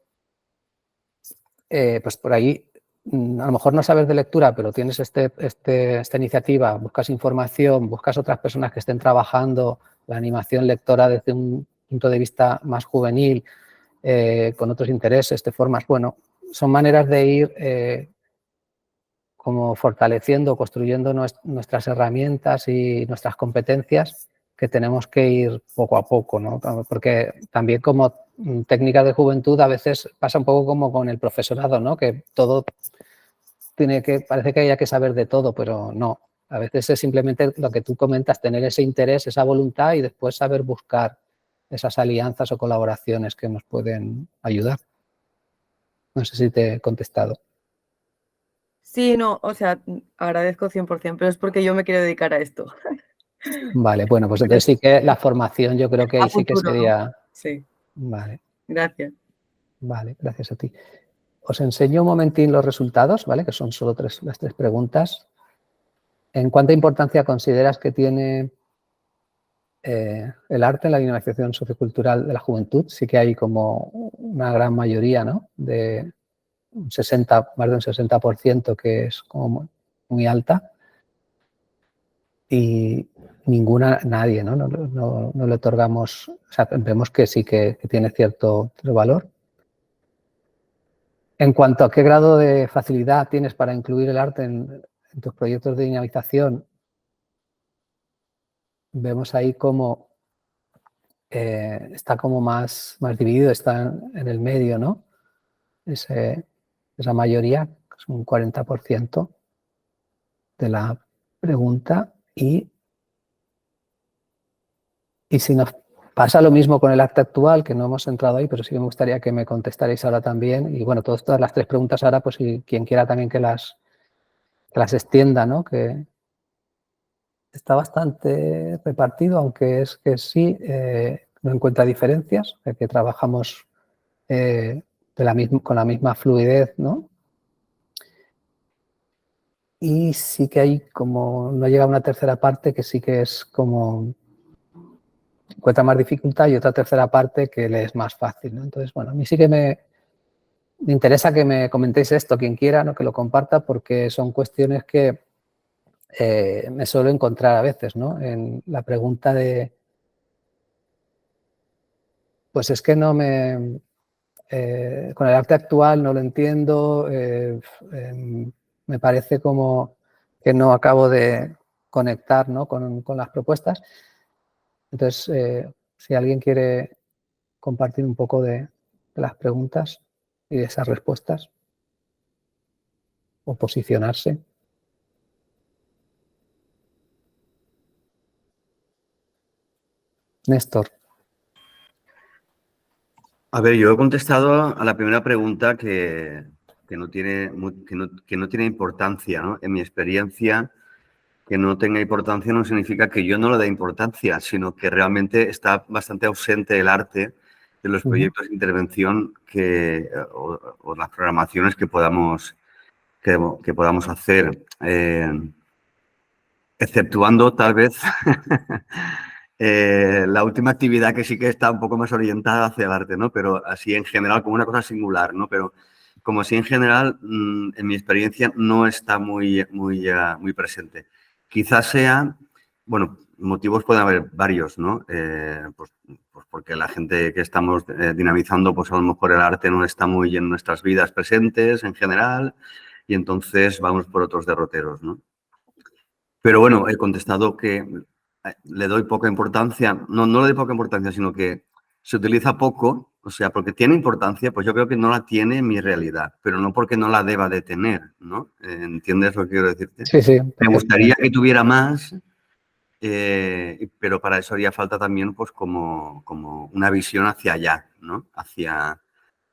pues por ahí, a lo mejor no sabes de lectura, pero tienes esta iniciativa, buscas información, buscas otras personas que estén trabajando la animación lectora desde un punto de vista más juvenil, con otros intereses, te formas. Bueno, son maneras de ir como fortaleciendo, construyendo nuestras herramientas y nuestras competencias que tenemos que ir poco a poco, ¿no? Porque también como técnica de juventud a veces pasa un poco como con el profesorado, ¿no? Que todo parece que haya que saber de todo, pero no. A veces es simplemente lo que tú comentas, tener ese interés, esa voluntad y después saber buscar esas alianzas o colaboraciones que nos pueden ayudar. No sé si te he contestado. Sí, no, o sea, agradezco 100%, pero es porque yo me quiero dedicar a esto. Vale, bueno, pues entonces sí que la formación yo creo que ahí sí que futuro, sería... ¿no? Sí. Vale. Gracias. Vale, gracias a ti. Os enseño un momentín los resultados, ¿vale? Que son solo las 3 preguntas. ¿En cuánta importancia consideras que tiene el arte en la dinamización sociocultural de la juventud? Sí que hay como una gran mayoría, ¿no? De un 60, más de un 60% que es como muy alta. Y nadie, ¿no? No le otorgamos, o sea, vemos que sí que tiene cierto valor. En cuanto a qué grado de facilidad tienes para incluir el arte en tus proyectos de dinamización, vemos ahí cómo está como más dividido, está en el medio, ¿no? Esa mayoría, que es un 40% de la pregunta. Y si nos pasa lo mismo con el arte actual, que no hemos entrado ahí, pero sí que me gustaría que me contestarais ahora también. Y bueno, todas las 3 preguntas ahora, pues si quien quiera también que las extienda, ¿no? Que está bastante repartido, aunque es que sí, no encuentra diferencias, que trabajamos con la misma fluidez, ¿no? Y sí que hay como, no llega una tercera parte que sí que es como, encuentra más dificultad y otra tercera parte que le es más fácil, ¿no? Entonces, bueno, a mí sí que me interesa que me comentéis esto, quien quiera, ¿no? Que lo comparta, porque son cuestiones que me suelo encontrar a veces, ¿no? En la pregunta de, pues es que no me... con el arte actual no lo entiendo, me parece como que no acabo de conectar, ¿no? con las propuestas. Entonces, si alguien quiere compartir un poco de las preguntas y de esas respuestas o posicionarse. Néstor. A ver, yo he contestado a la primera pregunta que no tiene importancia, ¿no? En mi experiencia, que no tenga importancia no significa que yo no le dé importancia, sino que realmente está bastante ausente el arte de los proyectos de intervención o las programaciones que podamos hacer, exceptuando tal vez la última actividad que sí que está un poco más orientada hacia el arte, ¿no? Pero así en general, como una cosa singular, ¿no? Pero como así en general, en mi experiencia no está muy presente. Quizás sea, bueno, motivos pueden haber varios, ¿no? Pues porque la gente que estamos dinamizando, pues a lo mejor el arte no está muy en nuestras vidas presentes en general y entonces vamos por otros derroteros, ¿no? Pero bueno, he contestado que le doy poca importancia, no le doy poca importancia, sino que se utiliza poco, o sea, porque tiene importancia, pues yo creo que no la tiene en mi realidad, pero no porque no la deba de tener, ¿no? ¿Entiendes lo que quiero decirte? Sí, sí. Me gustaría que tuviera más, pero para eso haría falta también, pues, como una visión hacia allá, ¿no? Hacia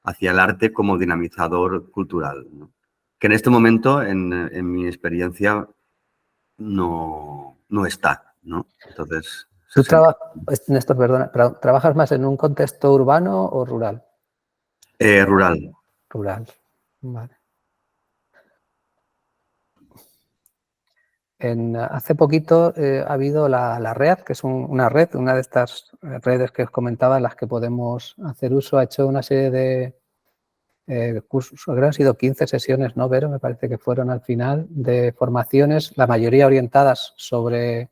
hacia el arte como dinamizador cultural, ¿no? Que en este momento, en mi experiencia, no está, ¿no? Entonces... ¿Tú, Néstor, perdona, trabajas más en un contexto urbano o rural? Rural. Rural, vale. Hace poquito ha habido la READ, que es una de estas redes que os comentaba, en las que podemos hacer uso. Ha hecho una serie de cursos, creo que han sido 15 sesiones, ¿no, Vero? Me parece que fueron al final, de formaciones, la mayoría orientadas sobre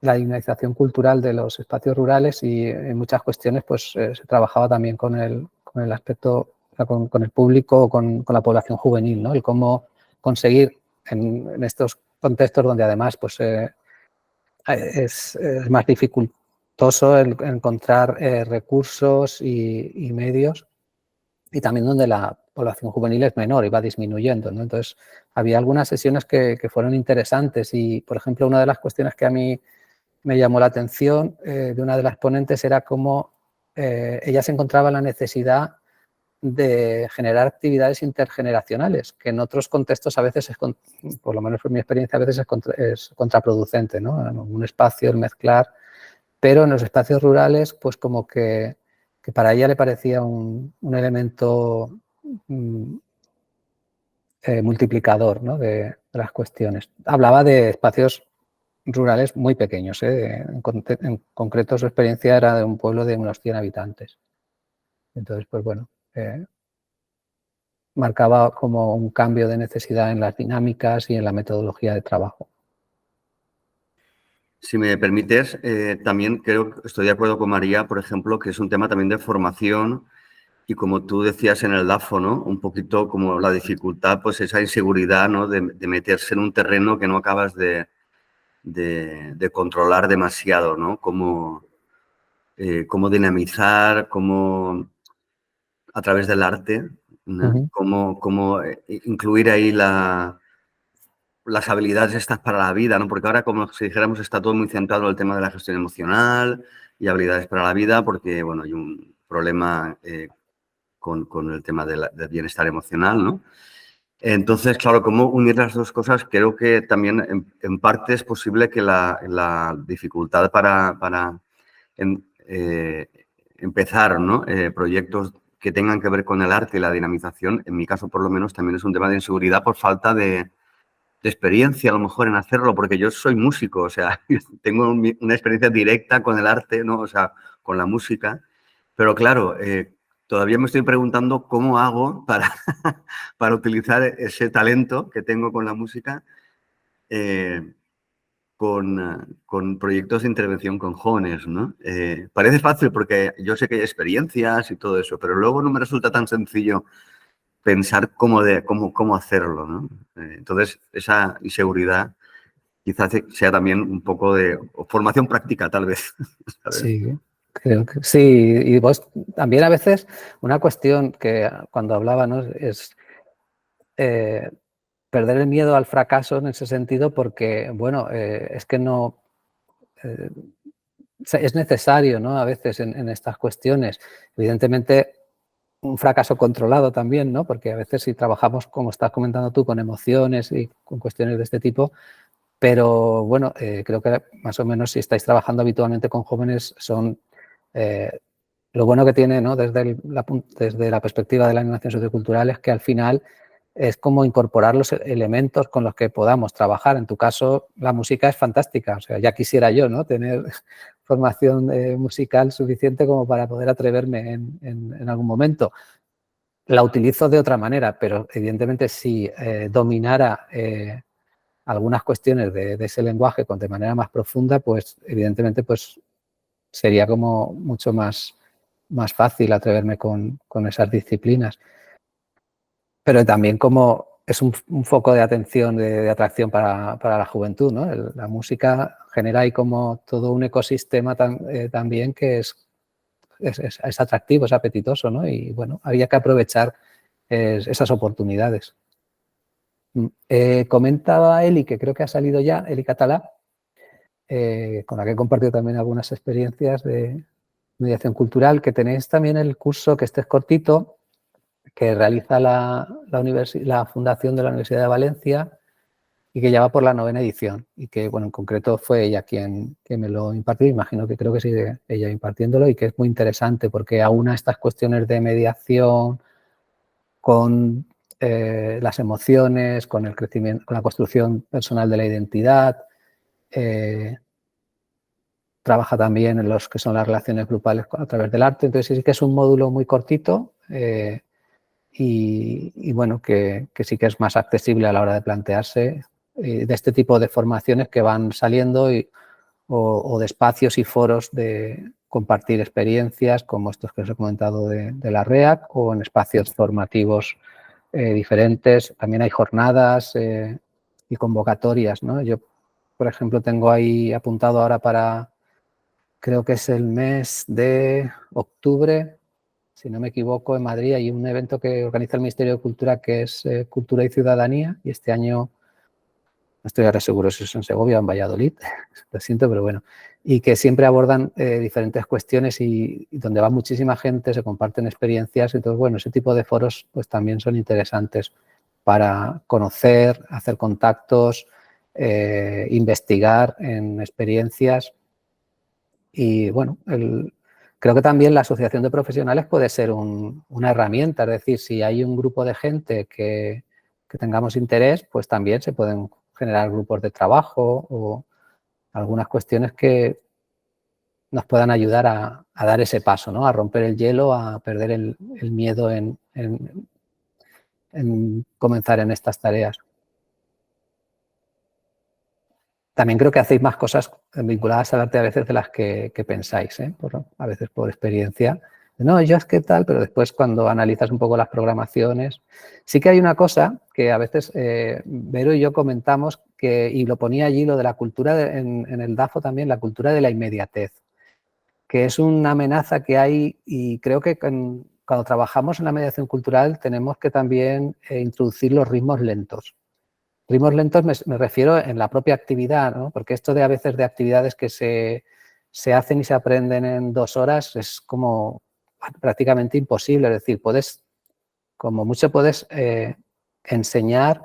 la dinamización cultural de los espacios rurales, y en muchas cuestiones pues se trabajaba también con el aspecto, con el público, con la población juvenil, ¿no? El cómo conseguir en estos contextos donde además pues es más dificultoso el encontrar recursos y medios, y también donde la población juvenil es menor y va disminuyendo, ¿no? Entonces, había algunas sesiones que fueron interesantes y, por ejemplo, una de las cuestiones que a mí me llamó la atención de una de las ponentes era cómo ella se encontraba en la necesidad de generar actividades intergeneracionales, que en otros contextos a veces, por lo menos por mi experiencia, a veces es contraproducente, ¿no? En un espacio, el mezclar, pero en los espacios rurales, pues como que para ella le parecía un elemento multiplicador, ¿no? de las cuestiones. Hablaba de espacios rurales muy pequeños, ¿eh? En concreto, su experiencia era de un pueblo de unos 100 habitantes. Entonces, pues bueno, marcaba como un cambio de necesidad en las dinámicas y en la metodología de trabajo. Si me permites, también creo que estoy de acuerdo con María, por ejemplo, que es un tema también de formación y, como tú decías en el DAFO, ¿no? Un poquito como la dificultad, pues esa inseguridad, ¿no? de meterse en un terreno que no acabas de controlar demasiado, ¿no? Cómo dinamizar, cómo a través del arte, ¿no? Cómo incluir ahí las habilidades estas para la vida, ¿no? Porque ahora, como si dijéramos, está todo muy centrado en el tema de la gestión emocional y habilidades para la vida, porque, bueno, hay un problema con el tema del bienestar emocional, ¿no? Entonces, claro, cómo unir las dos cosas, creo que también en parte es posible que la dificultad para empezar, ¿no? Proyectos que tengan que ver con el arte y la dinamización, en mi caso por lo menos, también es un tema de inseguridad por falta de experiencia a lo mejor en hacerlo, porque yo soy músico, o sea, tengo una experiencia directa con el arte, ¿no? O sea, con la música, pero claro, todavía me estoy preguntando cómo hago para utilizar ese talento que tengo con la música con proyectos de intervención con jóvenes, ¿no? Parece fácil porque yo sé que hay experiencias y todo eso, pero luego no me resulta tan sencillo pensar cómo hacerlo, ¿no? Entonces, esa inseguridad quizás sea también un poco de formación práctica, tal vez. ¿Sabes? Sí, creo que sí. Y vos también a veces una cuestión que cuando hablaba, ¿no? Es perder el miedo al fracaso en ese sentido, porque, bueno, es que no... es necesario, ¿no? A veces en estas cuestiones. Evidentemente, un fracaso controlado también, ¿no? Porque a veces si trabajamos, como estás comentando tú, con emociones y con cuestiones de este tipo, pero bueno, creo que más o menos si estáis trabajando habitualmente con jóvenes son... lo bueno que tiene, ¿no? desde la perspectiva de la animación sociocultural es que al final es como incorporar los elementos con los que podamos trabajar. En tu caso, la música es fantástica. O sea, ya quisiera yo, ¿no? Tener formación musical suficiente como para poder atreverme en algún momento. La utilizo de otra manera, pero evidentemente si dominara algunas cuestiones de ese lenguaje de manera más profunda, pues evidentemente pues sería como mucho más fácil atreverme con esas disciplinas. Pero también como es un foco de atención, de atracción para la juventud, ¿no? La música genera ahí como todo un ecosistema también que es atractivo, es apetitoso, ¿no? Y bueno, había que aprovechar esas oportunidades. Comentaba Eli, que creo que ha salido ya, Eli Catalá, con la que he compartido también algunas experiencias de mediación cultural, que tenéis también el curso, que este es cortito, que realiza la Fundación de la Universidad de Valencia y que ya va por la 9ª edición y que, bueno, en concreto fue ella quien me lo impartió. Imagino que creo que sigue ella impartiéndolo y que es muy interesante porque aúna estas cuestiones de mediación con las emociones, con el crecimiento, con la construcción personal de la identidad. Trabaja también en los que son las relaciones grupales a través del arte. Entonces sí que es un módulo muy cortito y bueno, que sí que es más accesible a la hora de plantearse de este tipo de formaciones que van saliendo o de espacios y foros de compartir experiencias como estos que os he comentado de la REAC o en espacios formativos diferentes. También hay jornadas y convocatorias, ¿no? Yo, por ejemplo, tengo ahí apuntado ahora para, creo que es el mes de octubre, si no me equivoco, en Madrid hay un evento que organiza el Ministerio de Cultura que es Cultura y Ciudadanía y este año, no estoy ahora seguro si es en Segovia o en Valladolid, lo siento, pero bueno, y que siempre abordan diferentes cuestiones y donde va muchísima gente, se comparten experiencias, entonces bueno, ese tipo de foros pues también son interesantes para conocer, hacer contactos, investigar en experiencias y bueno, creo que también la asociación de profesionales puede ser una herramienta, es decir, si hay un grupo de gente que tengamos interés, pues también se pueden generar grupos de trabajo o algunas cuestiones que nos puedan ayudar a dar ese paso, ¿no? A romper el hielo, a perder el miedo en comenzar en estas tareas. También creo que hacéis más cosas vinculadas al arte a veces de las que pensáis, a veces por experiencia. No, yo es que tal, pero después cuando analizas un poco las programaciones, sí que hay una cosa que a veces Vero y yo comentamos y lo ponía allí, lo de la cultura, en el DAFO también, la cultura de la inmediatez, que es una amenaza que hay y creo que cuando trabajamos en la mediación cultural tenemos que también introducir los ritmos lentos. Ritmos lentos me refiero en la propia actividad, ¿no? Porque esto de a veces de actividades que se hacen y se aprenden en 2 horas es como prácticamente imposible. Es decir, como mucho puedes enseñar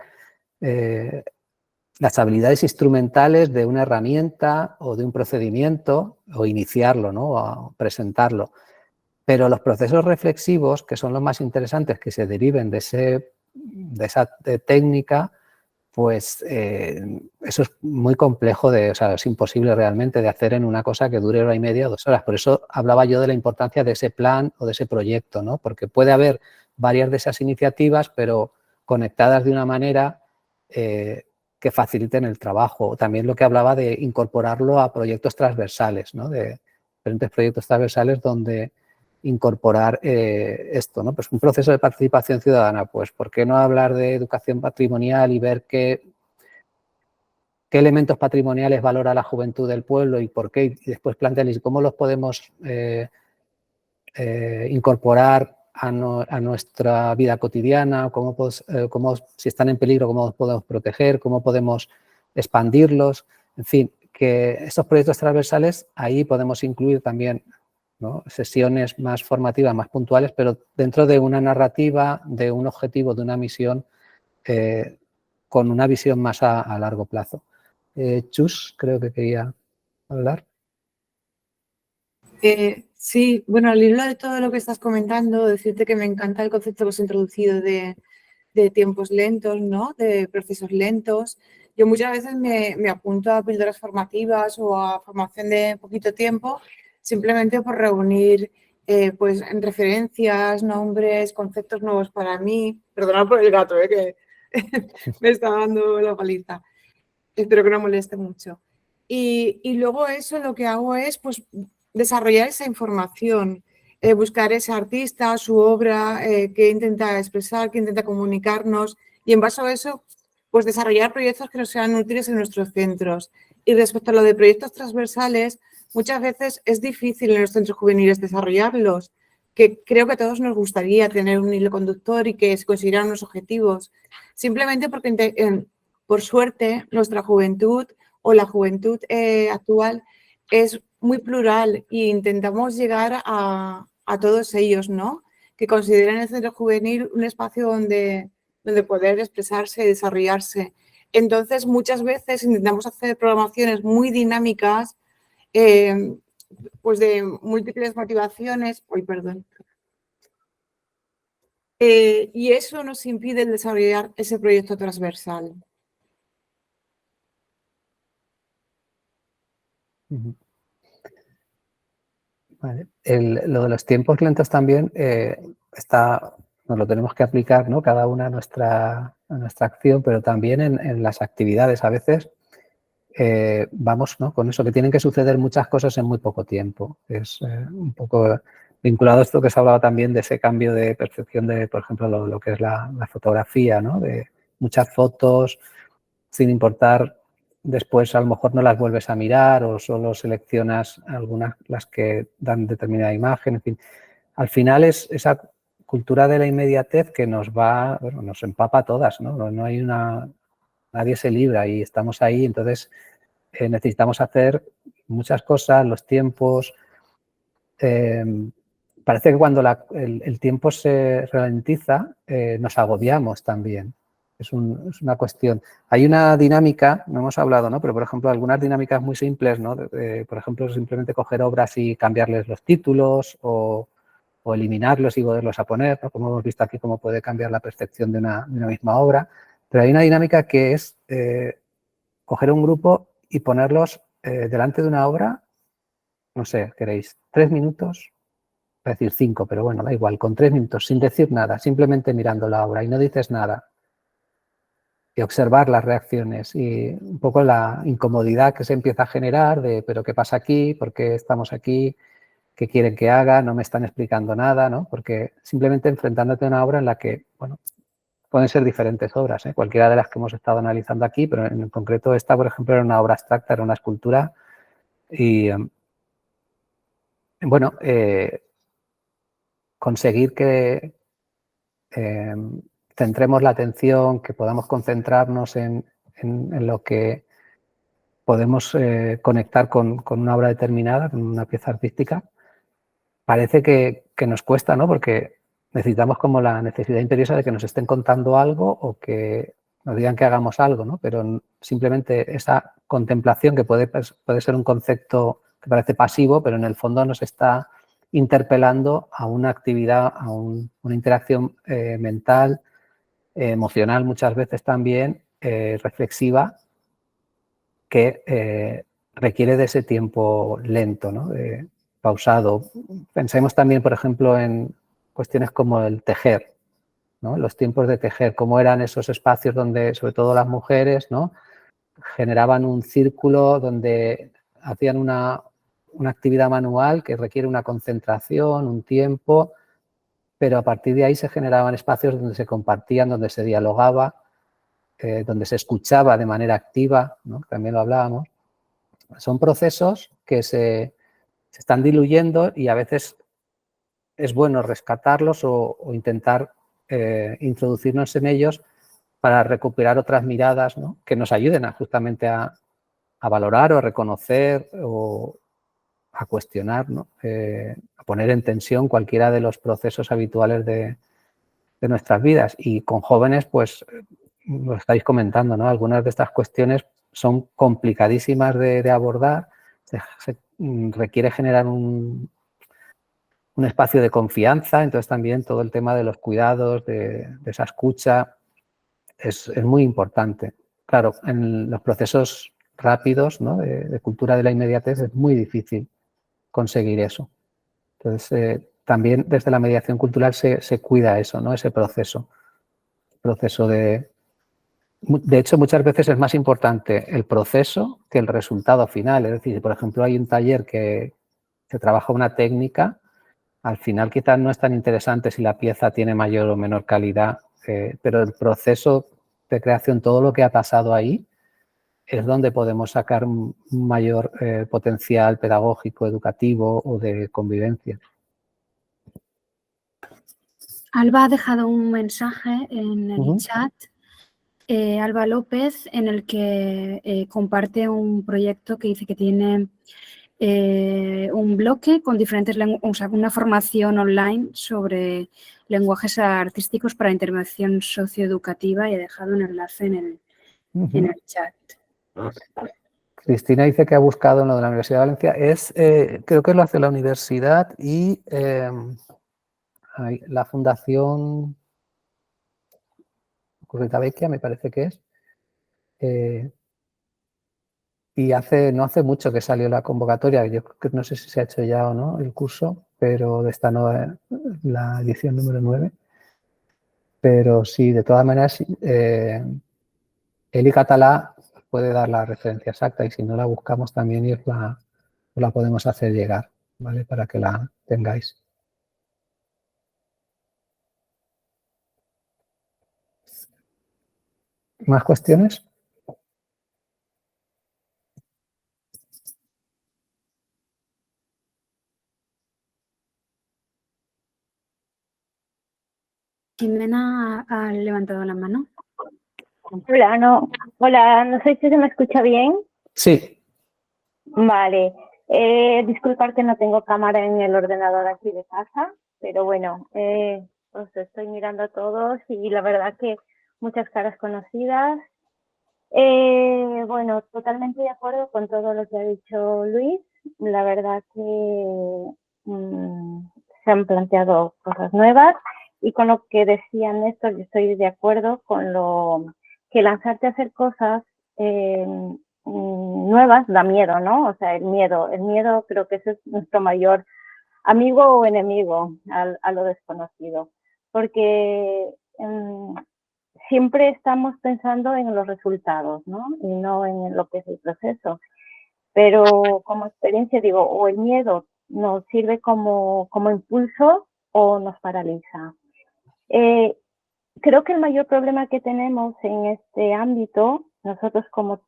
las habilidades instrumentales de una herramienta o de un procedimiento o iniciarlo, ¿no? O presentarlo. Pero los procesos reflexivos, que son los más interesantes que se deriven de esa técnica, pues eso es muy complejo, o sea, es imposible realmente de hacer en una cosa que dure 1h30 o 2 horas. Por eso hablaba yo de la importancia de ese plan o de ese proyecto, ¿no? Porque puede haber varias de esas iniciativas, pero conectadas de una manera que faciliten el trabajo. También lo que hablaba de incorporarlo a proyectos transversales, ¿no? De diferentes proyectos transversales donde incorporar esto, ¿no? Pues un proceso de participación ciudadana, pues ¿por qué no hablar de educación patrimonial y ver qué elementos patrimoniales valora la juventud del pueblo y por qué, y después plantearles cómo los podemos incorporar a nuestra vida cotidiana, cómo, si están en peligro, cómo los podemos proteger, cómo podemos expandirlos, en fin, que estos proyectos transversales ahí podemos incluir también, ¿no? Sesiones más formativas, más puntuales, pero dentro de una narrativa, de un objetivo, de una misión, con una visión más a largo plazo. Chus, creo que quería hablar. Sí, bueno, al hilo de todo lo que estás comentando, decirte que me encanta el concepto que has introducido de tiempos lentos, ¿no? De procesos lentos. Yo muchas veces me apunto a píldoras formativas o a formación de poquito tiempo simplemente por reunir pues referencias, nombres, conceptos nuevos para mí. Perdonad por el gato, que me está dando la paliza. Espero que no moleste mucho. Y luego eso lo que hago es pues desarrollar esa información, buscar ese artista, su obra, qué intenta expresar, qué intenta comunicarnos y en base a eso pues desarrollar proyectos que nos sean útiles en nuestros centros. Y respecto a lo de proyectos transversales, muchas veces es difícil en los centros juveniles desarrollarlos, que creo que a todos nos gustaría tener un hilo conductor y que se consiguieran unos objetivos, simplemente porque por suerte nuestra juventud o la juventud actual es muy plural e intentamos llegar a todos ellos, ¿no? Que consideren el centro juvenil un espacio donde poder expresarse y desarrollarse. Entonces, muchas veces intentamos hacer programaciones muy dinámicas, pues de múltiples motivaciones. Y eso nos impide el desarrollar ese proyecto transversal. Vale. Lo de los tiempos lentos también nos lo tenemos que aplicar, ¿no? Cada una a nuestra acción, pero también en las actividades. A veces vamos, ¿no? Con eso, que tienen que suceder muchas cosas en muy poco tiempo. Es un poco vinculado a esto que se hablaba también de ese cambio de percepción de, por ejemplo, lo que es la fotografía, ¿no? De muchas fotos, sin importar, después a lo mejor no las vuelves a mirar o solo seleccionas algunas, las que dan determinada imagen, en fin. Al final es esa cultura de la inmediatez que nos empapa a todas, ¿no? No hay nadie se libra y estamos ahí, entonces necesitamos hacer muchas cosas, los tiempos. Parece que cuando el tiempo se ralentiza, nos agobiamos también. Es una cuestión. Hay una dinámica, no hemos hablado, ¿no? Pero, por ejemplo, algunas dinámicas muy simples, ¿no? Por ejemplo, simplemente coger obras y cambiarles los títulos o eliminarlos y volverlos a poner, ¿no? Como hemos visto aquí, cómo puede cambiar la percepción de una misma obra. Pero hay una dinámica que es coger un grupo y ponerlos delante de una obra, no sé, queréis, 3 minutos, es decir 5, pero bueno, da igual, con 3 minutos, sin decir nada, simplemente mirando la obra y no dices nada. Y observar las reacciones y un poco la incomodidad que se empieza a generar de ¿pero qué pasa aquí? ¿Por qué estamos aquí? ¿Qué quieren que haga? No me están explicando nada, ¿no? Porque simplemente enfrentándote a una obra en la que, bueno, pueden ser diferentes obras, cualquiera de las que hemos estado analizando aquí, pero en concreto esta, por ejemplo, era una obra abstracta, era una escultura y, bueno, conseguir que centremos la atención, que podamos concentrarnos en lo que podemos conectar con una obra determinada, con una pieza artística, parece que nos cuesta, ¿no? Porque necesitamos como la necesidad imperiosa de que nos estén contando algo o que nos digan que hagamos algo, ¿no? Pero simplemente esa contemplación, que puede ser un concepto que parece pasivo, pero en el fondo nos está interpelando a una actividad, a una interacción mental, emocional muchas veces también, reflexiva, que requiere de ese tiempo lento, ¿no? Pausado. Pensemos también, por ejemplo, en cuestiones como el tejer, ¿no? Los tiempos de tejer, cómo eran esos espacios donde, sobre todo las mujeres, ¿no? Generaban un círculo donde hacían una actividad manual que requiere una concentración, un tiempo, pero a partir de ahí se generaban espacios donde se compartían, donde se dialogaba, donde se escuchaba de manera activa, ¿no? También lo hablábamos. Son procesos que se están diluyendo y a veces es bueno rescatarlos o intentar introducirnos en ellos para recuperar otras miradas, ¿no? Que nos ayuden justamente a valorar o a reconocer o a cuestionar, ¿no? A poner en tensión cualquiera de los procesos habituales de nuestras vidas. Y con jóvenes, pues, lo estáis comentando, ¿no? Algunas de estas cuestiones son complicadísimas de abordar, se requiere generar un espacio de confianza, entonces también todo el tema de los cuidados, de esa escucha, es muy importante. Claro, en los procesos rápidos, ¿no? de cultura de la inmediatez es muy difícil conseguir eso. Entonces, también desde la mediación cultural se cuida eso, ¿no? Ese proceso de... De hecho, muchas veces es más importante el proceso que el resultado final. Es decir, si por ejemplo hay un taller que se trabaja una técnica, al final quizás no es tan interesante si la pieza tiene mayor o menor calidad, pero el proceso de creación, todo lo que ha pasado ahí, es donde podemos sacar un mayor potencial pedagógico, educativo o de convivencia. Alba ha dejado un mensaje en el chat, Alba López, en el que comparte un proyecto que dice que tiene un bloque con diferentes o sea, una formación online sobre lenguajes artísticos para intervención socioeducativa y he dejado un enlace en el chat. Cristina dice que ha buscado en lo de la Universidad de Valencia. Creo que lo hace la universidad y la Fundación Currita Vecchia, me parece que es. Y no hace mucho que salió la convocatoria. Yo no sé si se ha hecho ya o no el curso, pero de esta nueva, la edición número 9. Pero sí, de todas maneras, Eli Catalá puede dar la referencia exacta y si no la buscamos también y os la podemos hacer llegar, ¿vale? Para que la tengáis. ¿Más cuestiones? Jimena ha levantado la mano. Hola, no sé si se me escucha bien. Sí. Vale, disculpar que no tengo cámara en el ordenador aquí de casa, pero bueno, os estoy mirando a todos y la verdad que muchas caras conocidas. Bueno, totalmente de acuerdo con todo lo que ha dicho Luis. La verdad que se han planteado cosas nuevas y con lo que decía Néstor, yo estoy de acuerdo con lo que lanzarte a hacer cosas nuevas da miedo, ¿no? O sea, el miedo creo que ese es nuestro mayor amigo o enemigo a lo desconocido, porque siempre estamos pensando en los resultados, ¿no? Y no en lo que es el proceso. Pero como experiencia digo, o el miedo nos sirve como impulso o nos paraliza. Creo que el mayor problema que tenemos en este ámbito, nosotros como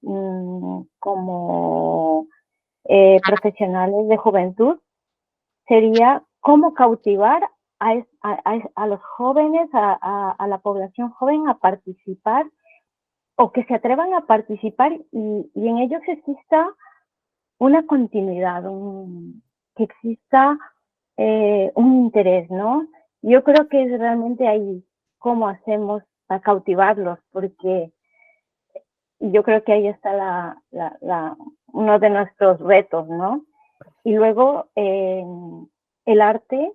profesionales de juventud, sería cómo cautivar a los jóvenes, a la población joven a participar o que se atrevan a participar y en ellos exista una continuidad, que exista un interés, ¿no? Yo creo que es realmente ahí cómo hacemos para cautivarlos, porque yo creo que ahí está uno de nuestros retos, ¿no? Y luego el arte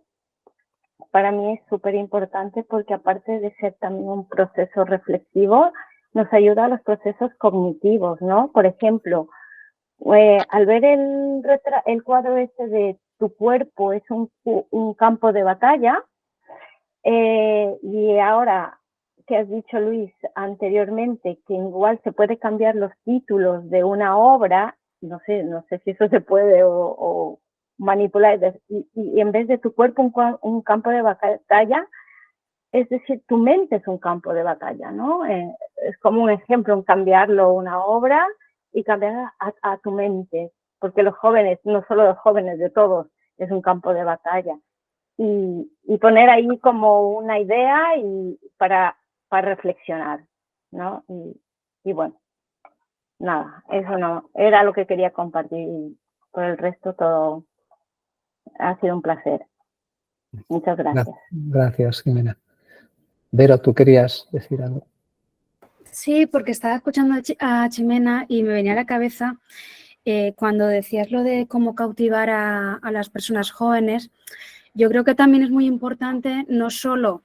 para mí es súper importante porque aparte de ser también un proceso reflexivo, nos ayuda a los procesos cognitivos, ¿no? Por ejemplo, al ver el cuadro este de tu cuerpo es un campo de batalla, y ahora que has dicho, Luis, anteriormente, que igual se puede cambiar los títulos de una obra, no sé si eso se puede o manipular, y en vez de tu cuerpo un campo de batalla, es decir, tu mente es un campo de batalla, ¿no? Es como un ejemplo, cambiarlo una obra y cambiar a tu mente, porque los jóvenes, no solo los jóvenes, de todos, es un campo de batalla. Y poner ahí como una idea y para reflexionar, ¿no? Y bueno, nada, eso no, era lo que quería compartir. Por el resto todo ha sido un placer. Muchas gracias. Gracias, Jimena. Vero, ¿tú querías decir algo? Sí, porque estaba escuchando a Jimena y me venía a la cabeza cuando decías lo de cómo cautivar a las personas jóvenes. Yo creo que también es muy importante, no solo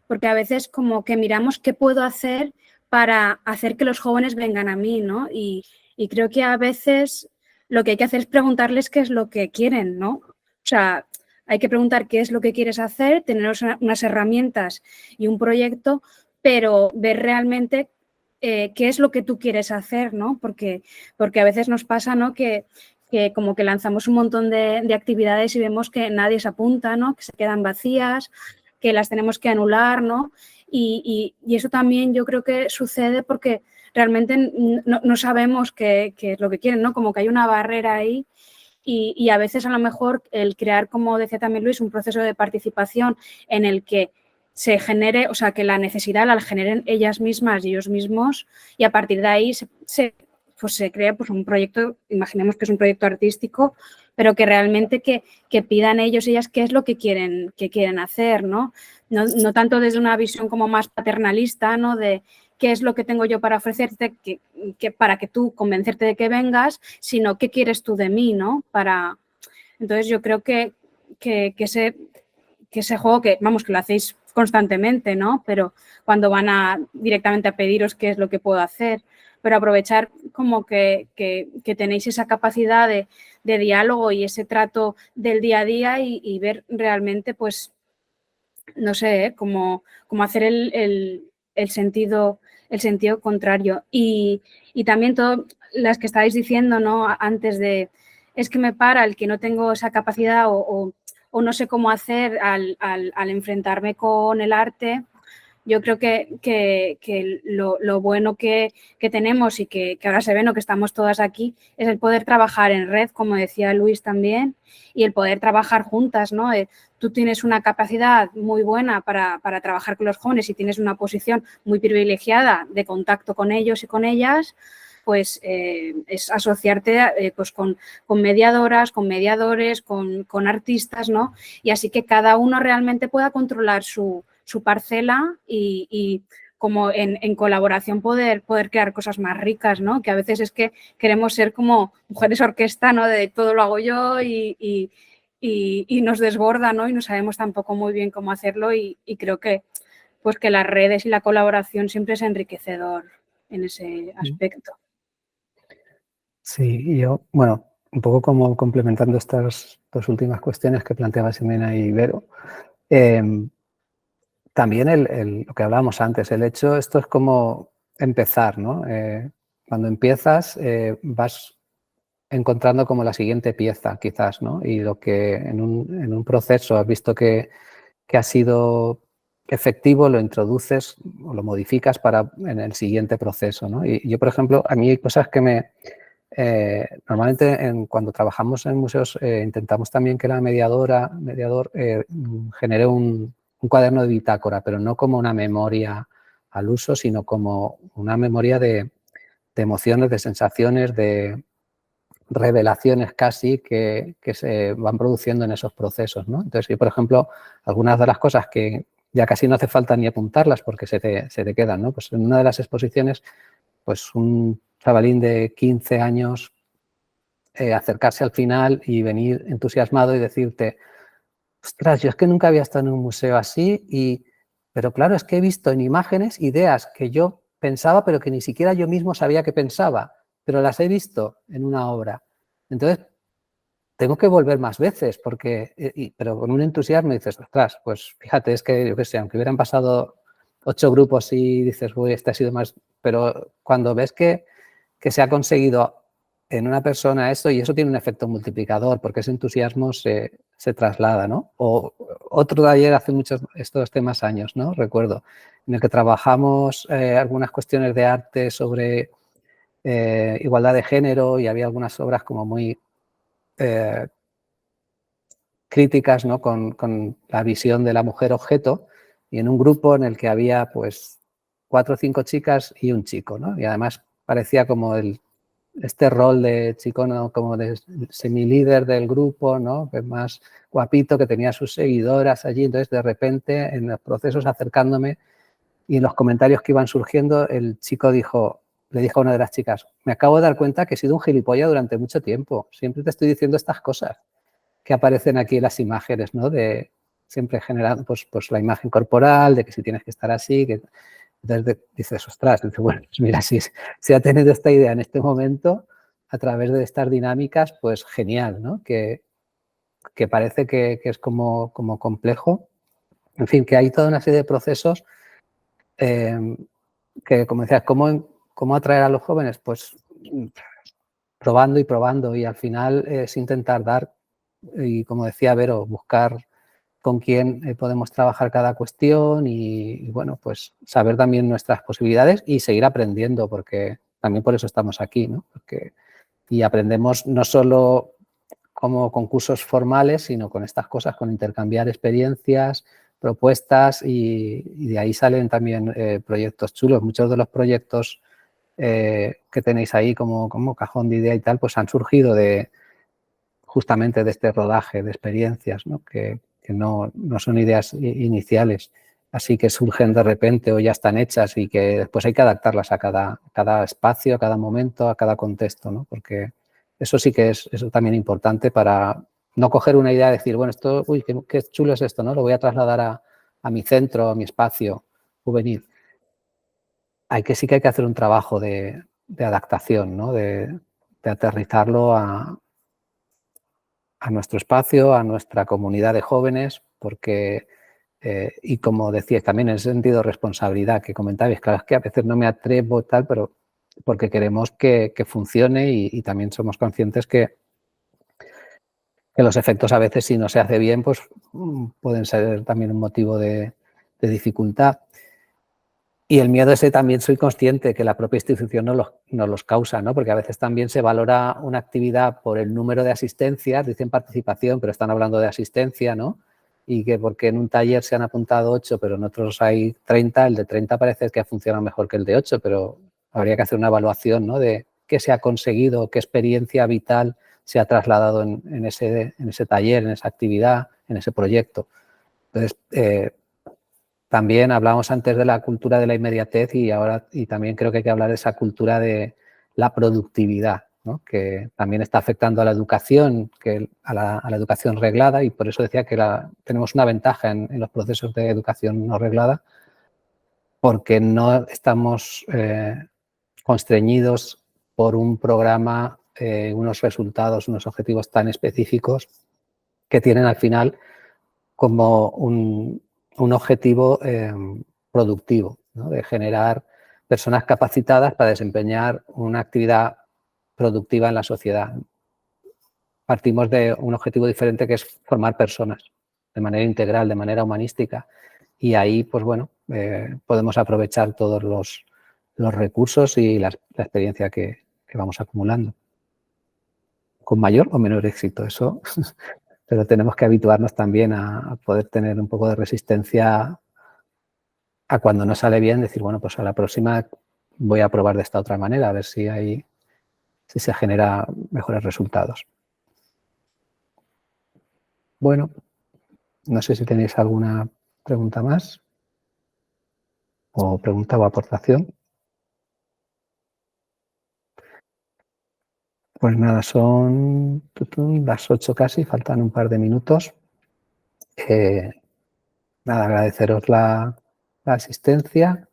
porque a veces como que miramos qué puedo hacer para hacer que los jóvenes vengan a mí, ¿no? Y creo que a veces lo que hay que hacer es preguntarles qué es lo que quieren, ¿no? O sea, hay que preguntar qué es lo que quieres hacer, tener unas herramientas y un proyecto, pero ver realmente qué es lo que tú quieres hacer, ¿no? Porque a veces nos pasa, ¿no? Que como que lanzamos un montón de actividades y vemos que nadie se apunta, ¿no? Que se quedan vacías, que las tenemos que anular, ¿no? Y eso también yo creo que sucede porque realmente no sabemos qué es lo que quieren, ¿no? Como que hay una barrera ahí y a veces a lo mejor el crear, como decía también Luis, un proceso de participación en el que se genere, o sea, que la necesidad la generen ellas mismas y ellos mismos y a partir de ahí se pues se cree pues un proyecto, imaginemos que es un proyecto artístico, pero que realmente que pidan ellos y ellas qué es lo que quieren hacer, ¿no? No tanto desde una visión como más paternalista, ¿no? De qué es lo que tengo yo para ofrecerte, para que tú convencerte de que vengas, sino qué quieres tú de mí, ¿no? Entonces yo creo que ese juego, que vamos, que lo hacéis constantemente, ¿no? Pero cuando van directamente a pediros qué es lo que puedo hacer, pero aprovechar como que tenéis esa capacidad de diálogo y ese trato del día a día y ver realmente, pues, no sé, cómo hacer el sentido contrario. Y también todas las que estáis diciendo, ¿no? Antes de, es que me para el que no tengo esa capacidad o no sé cómo hacer al enfrentarme con el arte. Yo creo que lo bueno que tenemos y que ahora se ve, ¿no? Que estamos todas aquí, es el poder trabajar en red, como decía Luis también, y el poder trabajar juntas, ¿no? Tú tienes una capacidad muy buena para trabajar con los jóvenes y tienes una posición muy privilegiada de contacto con ellos y con ellas, pues es asociarte pues con mediadoras, con mediadores, con artistas, ¿no? Y así que cada uno realmente pueda controlar su parcela y como en colaboración poder crear cosas más ricas, ¿no? Que a veces es que queremos ser como mujeres orquesta, ¿no? De todo lo hago yo y nos desborda, ¿no? Y no sabemos tampoco muy bien cómo hacerlo y creo que pues que las redes y la colaboración siempre es enriquecedor en ese aspecto. Sí, y yo, bueno, un poco como complementando estas dos últimas cuestiones que planteaba Ximena y Vero, también lo que hablábamos antes, el hecho, esto es como empezar, ¿no? Cuando empiezas vas encontrando como la siguiente pieza, quizás, ¿no? Y lo que en un proceso has visto que ha sido efectivo, lo introduces o lo modificas en el siguiente proceso, ¿no? Y yo, por ejemplo, a mí hay cosas que normalmente cuando trabajamos en museos intentamos también que la mediador genere un cuaderno de bitácora, pero no como una memoria al uso, sino como una memoria de emociones, de sensaciones, de revelaciones casi que se van produciendo en esos procesos, ¿no? Entonces, yo, por ejemplo, algunas de las cosas que ya casi no hace falta ni apuntarlas porque se te quedan, ¿no? Pues en una de las exposiciones, pues un chavalín de 15 años acercarse al final y venir entusiasmado y decirte, ostras, yo es que nunca había estado en un museo así, pero claro, es que he visto en imágenes ideas que yo pensaba, pero que ni siquiera yo mismo sabía que pensaba, pero las he visto en una obra. Entonces, tengo que volver más veces, pero con un entusiasmo dices, ostras, pues fíjate, es que, yo qué sé, aunque hubieran pasado 8 grupos y dices, uy, este ha sido más, pero cuando ves que se ha conseguido en una persona esto, y eso tiene un efecto multiplicador, porque ese entusiasmo se traslada, ¿no? O otro de ayer, hace más años, ¿no? Recuerdo, en el que trabajamos algunas cuestiones de arte sobre igualdad de género y había algunas obras como muy críticas, ¿no? Con la visión de la mujer objeto, y en un grupo en el que había pues 4 o 5 chicas y un chico, ¿no? Y además parecía como este rol de chico, ¿no? Como de semilíder del grupo, ¿no? Que más guapito, que tenía sus seguidoras allí. Entonces, de repente, en los procesos acercándome y en los comentarios que iban surgiendo, el chico le dijo a una de las chicas, me acabo de dar cuenta que he sido un gilipollas durante mucho tiempo. Siempre te estoy diciendo estas cosas que aparecen aquí en las imágenes, ¿no? De siempre generando pues la imagen corporal, de que si tienes que estar así, que entonces dices, ostras, bueno, pues mira, si ha tenido esta idea en este momento, a través de estas dinámicas, pues genial, ¿no? Que parece que es como complejo. En fin, que hay toda una serie de procesos que, como decías, ¿cómo atraer a los jóvenes? Pues probando y probando, y al final es intentar dar, y como decía Vero, buscar con quién podemos trabajar cada cuestión y, bueno, pues saber también nuestras posibilidades y seguir aprendiendo, porque también por eso estamos aquí, ¿no? Y aprendemos no solo como concursos formales, sino con estas cosas, con intercambiar experiencias, propuestas y de ahí salen también proyectos chulos. Muchos de los proyectos que tenéis ahí como cajón de idea y tal, pues han surgido justamente de este rodaje de experiencias, ¿no? Que no son ideas iniciales, así que surgen de repente o ya están hechas y que después hay que adaptarlas a cada espacio, a cada momento, a cada contexto, ¿no? Porque eso sí que es también importante para no coger una idea y decir, bueno, esto, uy, qué chulo es esto, ¿no? Lo voy a trasladar a mi centro, a mi espacio juvenil. Sí que hay que hacer un trabajo de adaptación, ¿no? De aterrizarlo a nuestro espacio, a nuestra comunidad de jóvenes, porque, y como decíais también en ese sentido de responsabilidad que comentabais, claro, es que a veces no me atrevo tal, pero porque queremos que funcione y también somos conscientes que los efectos a veces, si no se hace bien, pues pueden ser también un motivo de dificultad. Y el miedo ese también soy consciente que la propia institución nos los causa, ¿no? Porque a veces también se valora una actividad por el número de asistencias, dicen participación, pero están hablando de asistencia, ¿no? Y que porque en un taller se han apuntado 8, pero en otros hay 30, el de 30 parece que ha funcionado mejor que el de 8, pero habría que hacer una evaluación, ¿no? De qué se ha conseguido, qué experiencia vital se ha trasladado en ese taller, en esa actividad, en ese proyecto. Entonces, también hablábamos antes de la cultura de la inmediatez y también creo que hay que hablar de esa cultura de la productividad, ¿no? Que también está afectando a la educación, a la educación reglada, y por eso decía que tenemos una ventaja en los procesos de educación no reglada, porque no estamos constreñidos por un programa, unos resultados, unos objetivos tan específicos que tienen al final como un objetivo productivo, ¿no? De generar personas capacitadas para desempeñar una actividad productiva en la sociedad. Partimos de un objetivo diferente que es formar personas de manera integral, de manera humanística. Y ahí, pues bueno, podemos aprovechar todos los recursos y la experiencia que vamos acumulando. Con mayor o menor éxito, eso... Pero tenemos que habituarnos también a poder tener un poco de resistencia a cuando no sale bien, decir, bueno, pues a la próxima voy a probar de esta otra manera, a ver si se genera mejores resultados. Bueno, no sé si tenéis alguna pregunta más o pregunta o aportación. Pues nada, son las 8 casi, faltan un par de minutos. Nada, agradeceros la asistencia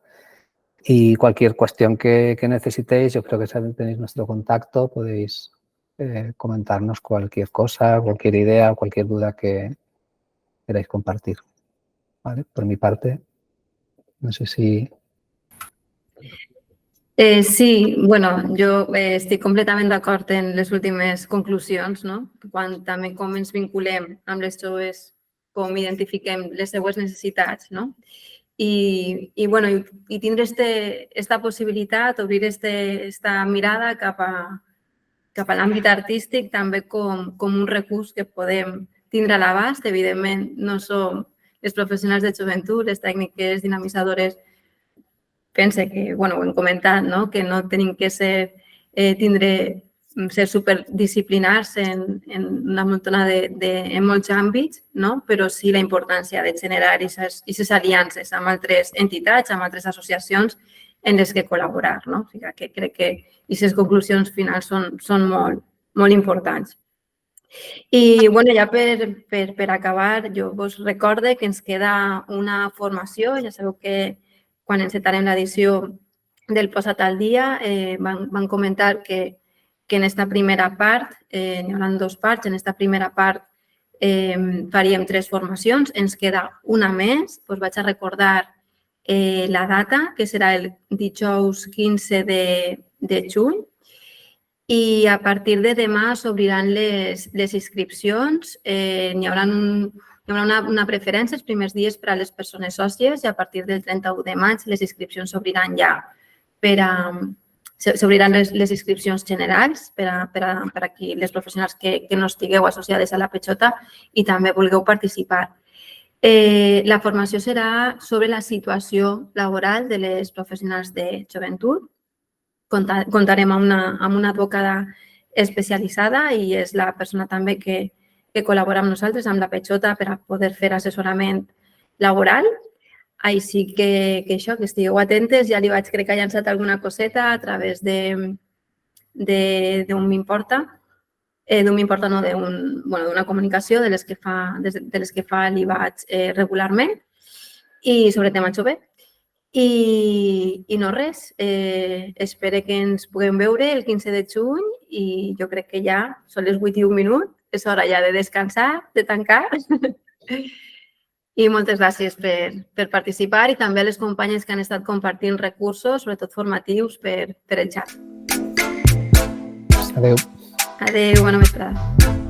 y cualquier cuestión que necesitéis, yo creo que tenéis nuestro contacto, podéis comentarnos cualquier cosa, cualquier idea, cualquier duda que queráis compartir. ¿Vale? Por mi parte, no sé si... Sí, bueno, jo estic completament d'acord en les últimes conclusions, no? Quan també com ens vinculem amb les joves, com identifiquem les seues necessitats, no? I tindre esta possibilitat, obrir esta mirada cap a l'àmbit artístic també com un recurs que podem tindre a l'abast. Evidentment, no som les professionals de joventut, les tècniques dinamitzadores. Pense que, ho hem comentat, no? Que no tenim que ser superdisciplinars en una muntona en molts àmbits, no? Però sí la importància de generar aquestes aliances amb altres entitats, amb altres associacions en les que col·laborar, no? O sigui que crec que aquestes conclusions finals són molt importants. I ja per acabar, jo vos recorde que ens queda una formació, ja sabeu que quan encetarem l'edició del Posa't al dia, van comentar que en esta primera part, n'hi haurà 2 parts, en esta primera part faríem 3 formacions, ens queda una més, us vaig a recordar la data, que serà el dijous 15 de juny, i a partir de demà s'obriran les inscripcions, n'hi haurà una preferència els primers dies per a les persones sòcies i a partir del 31 de maig les inscripcions s'obriran ja s'obriran les inscripcions generals per a qui, les professionals que no estigueu associades a la Pechota i també vulgueu participar. La formació serà sobre la situació laboral de les professionals de joventut comptarem amb una advocada especialitzada i és la persona també que col·labora amb nosaltres, amb la Peixota, per a poder fer assessorament laboral. Així que això, que estigueu atentes. Ja li vaig, crec que ha llançat alguna coseta a través d'un M'Importa. D'un M'Importa, no, d'una comunicació de les que fa l'IVAX regularment i sobre tema jove. I no res, espero que ens puguem veure el 15 de juny i jo crec que ja són les 8:01, és hora ja de descansar, de tancar. I moltes gràcies per participar i també a les companyes que han estat compartint recursos, sobretot formatius, per el xat. Adéu. Adéu, bona vesprada.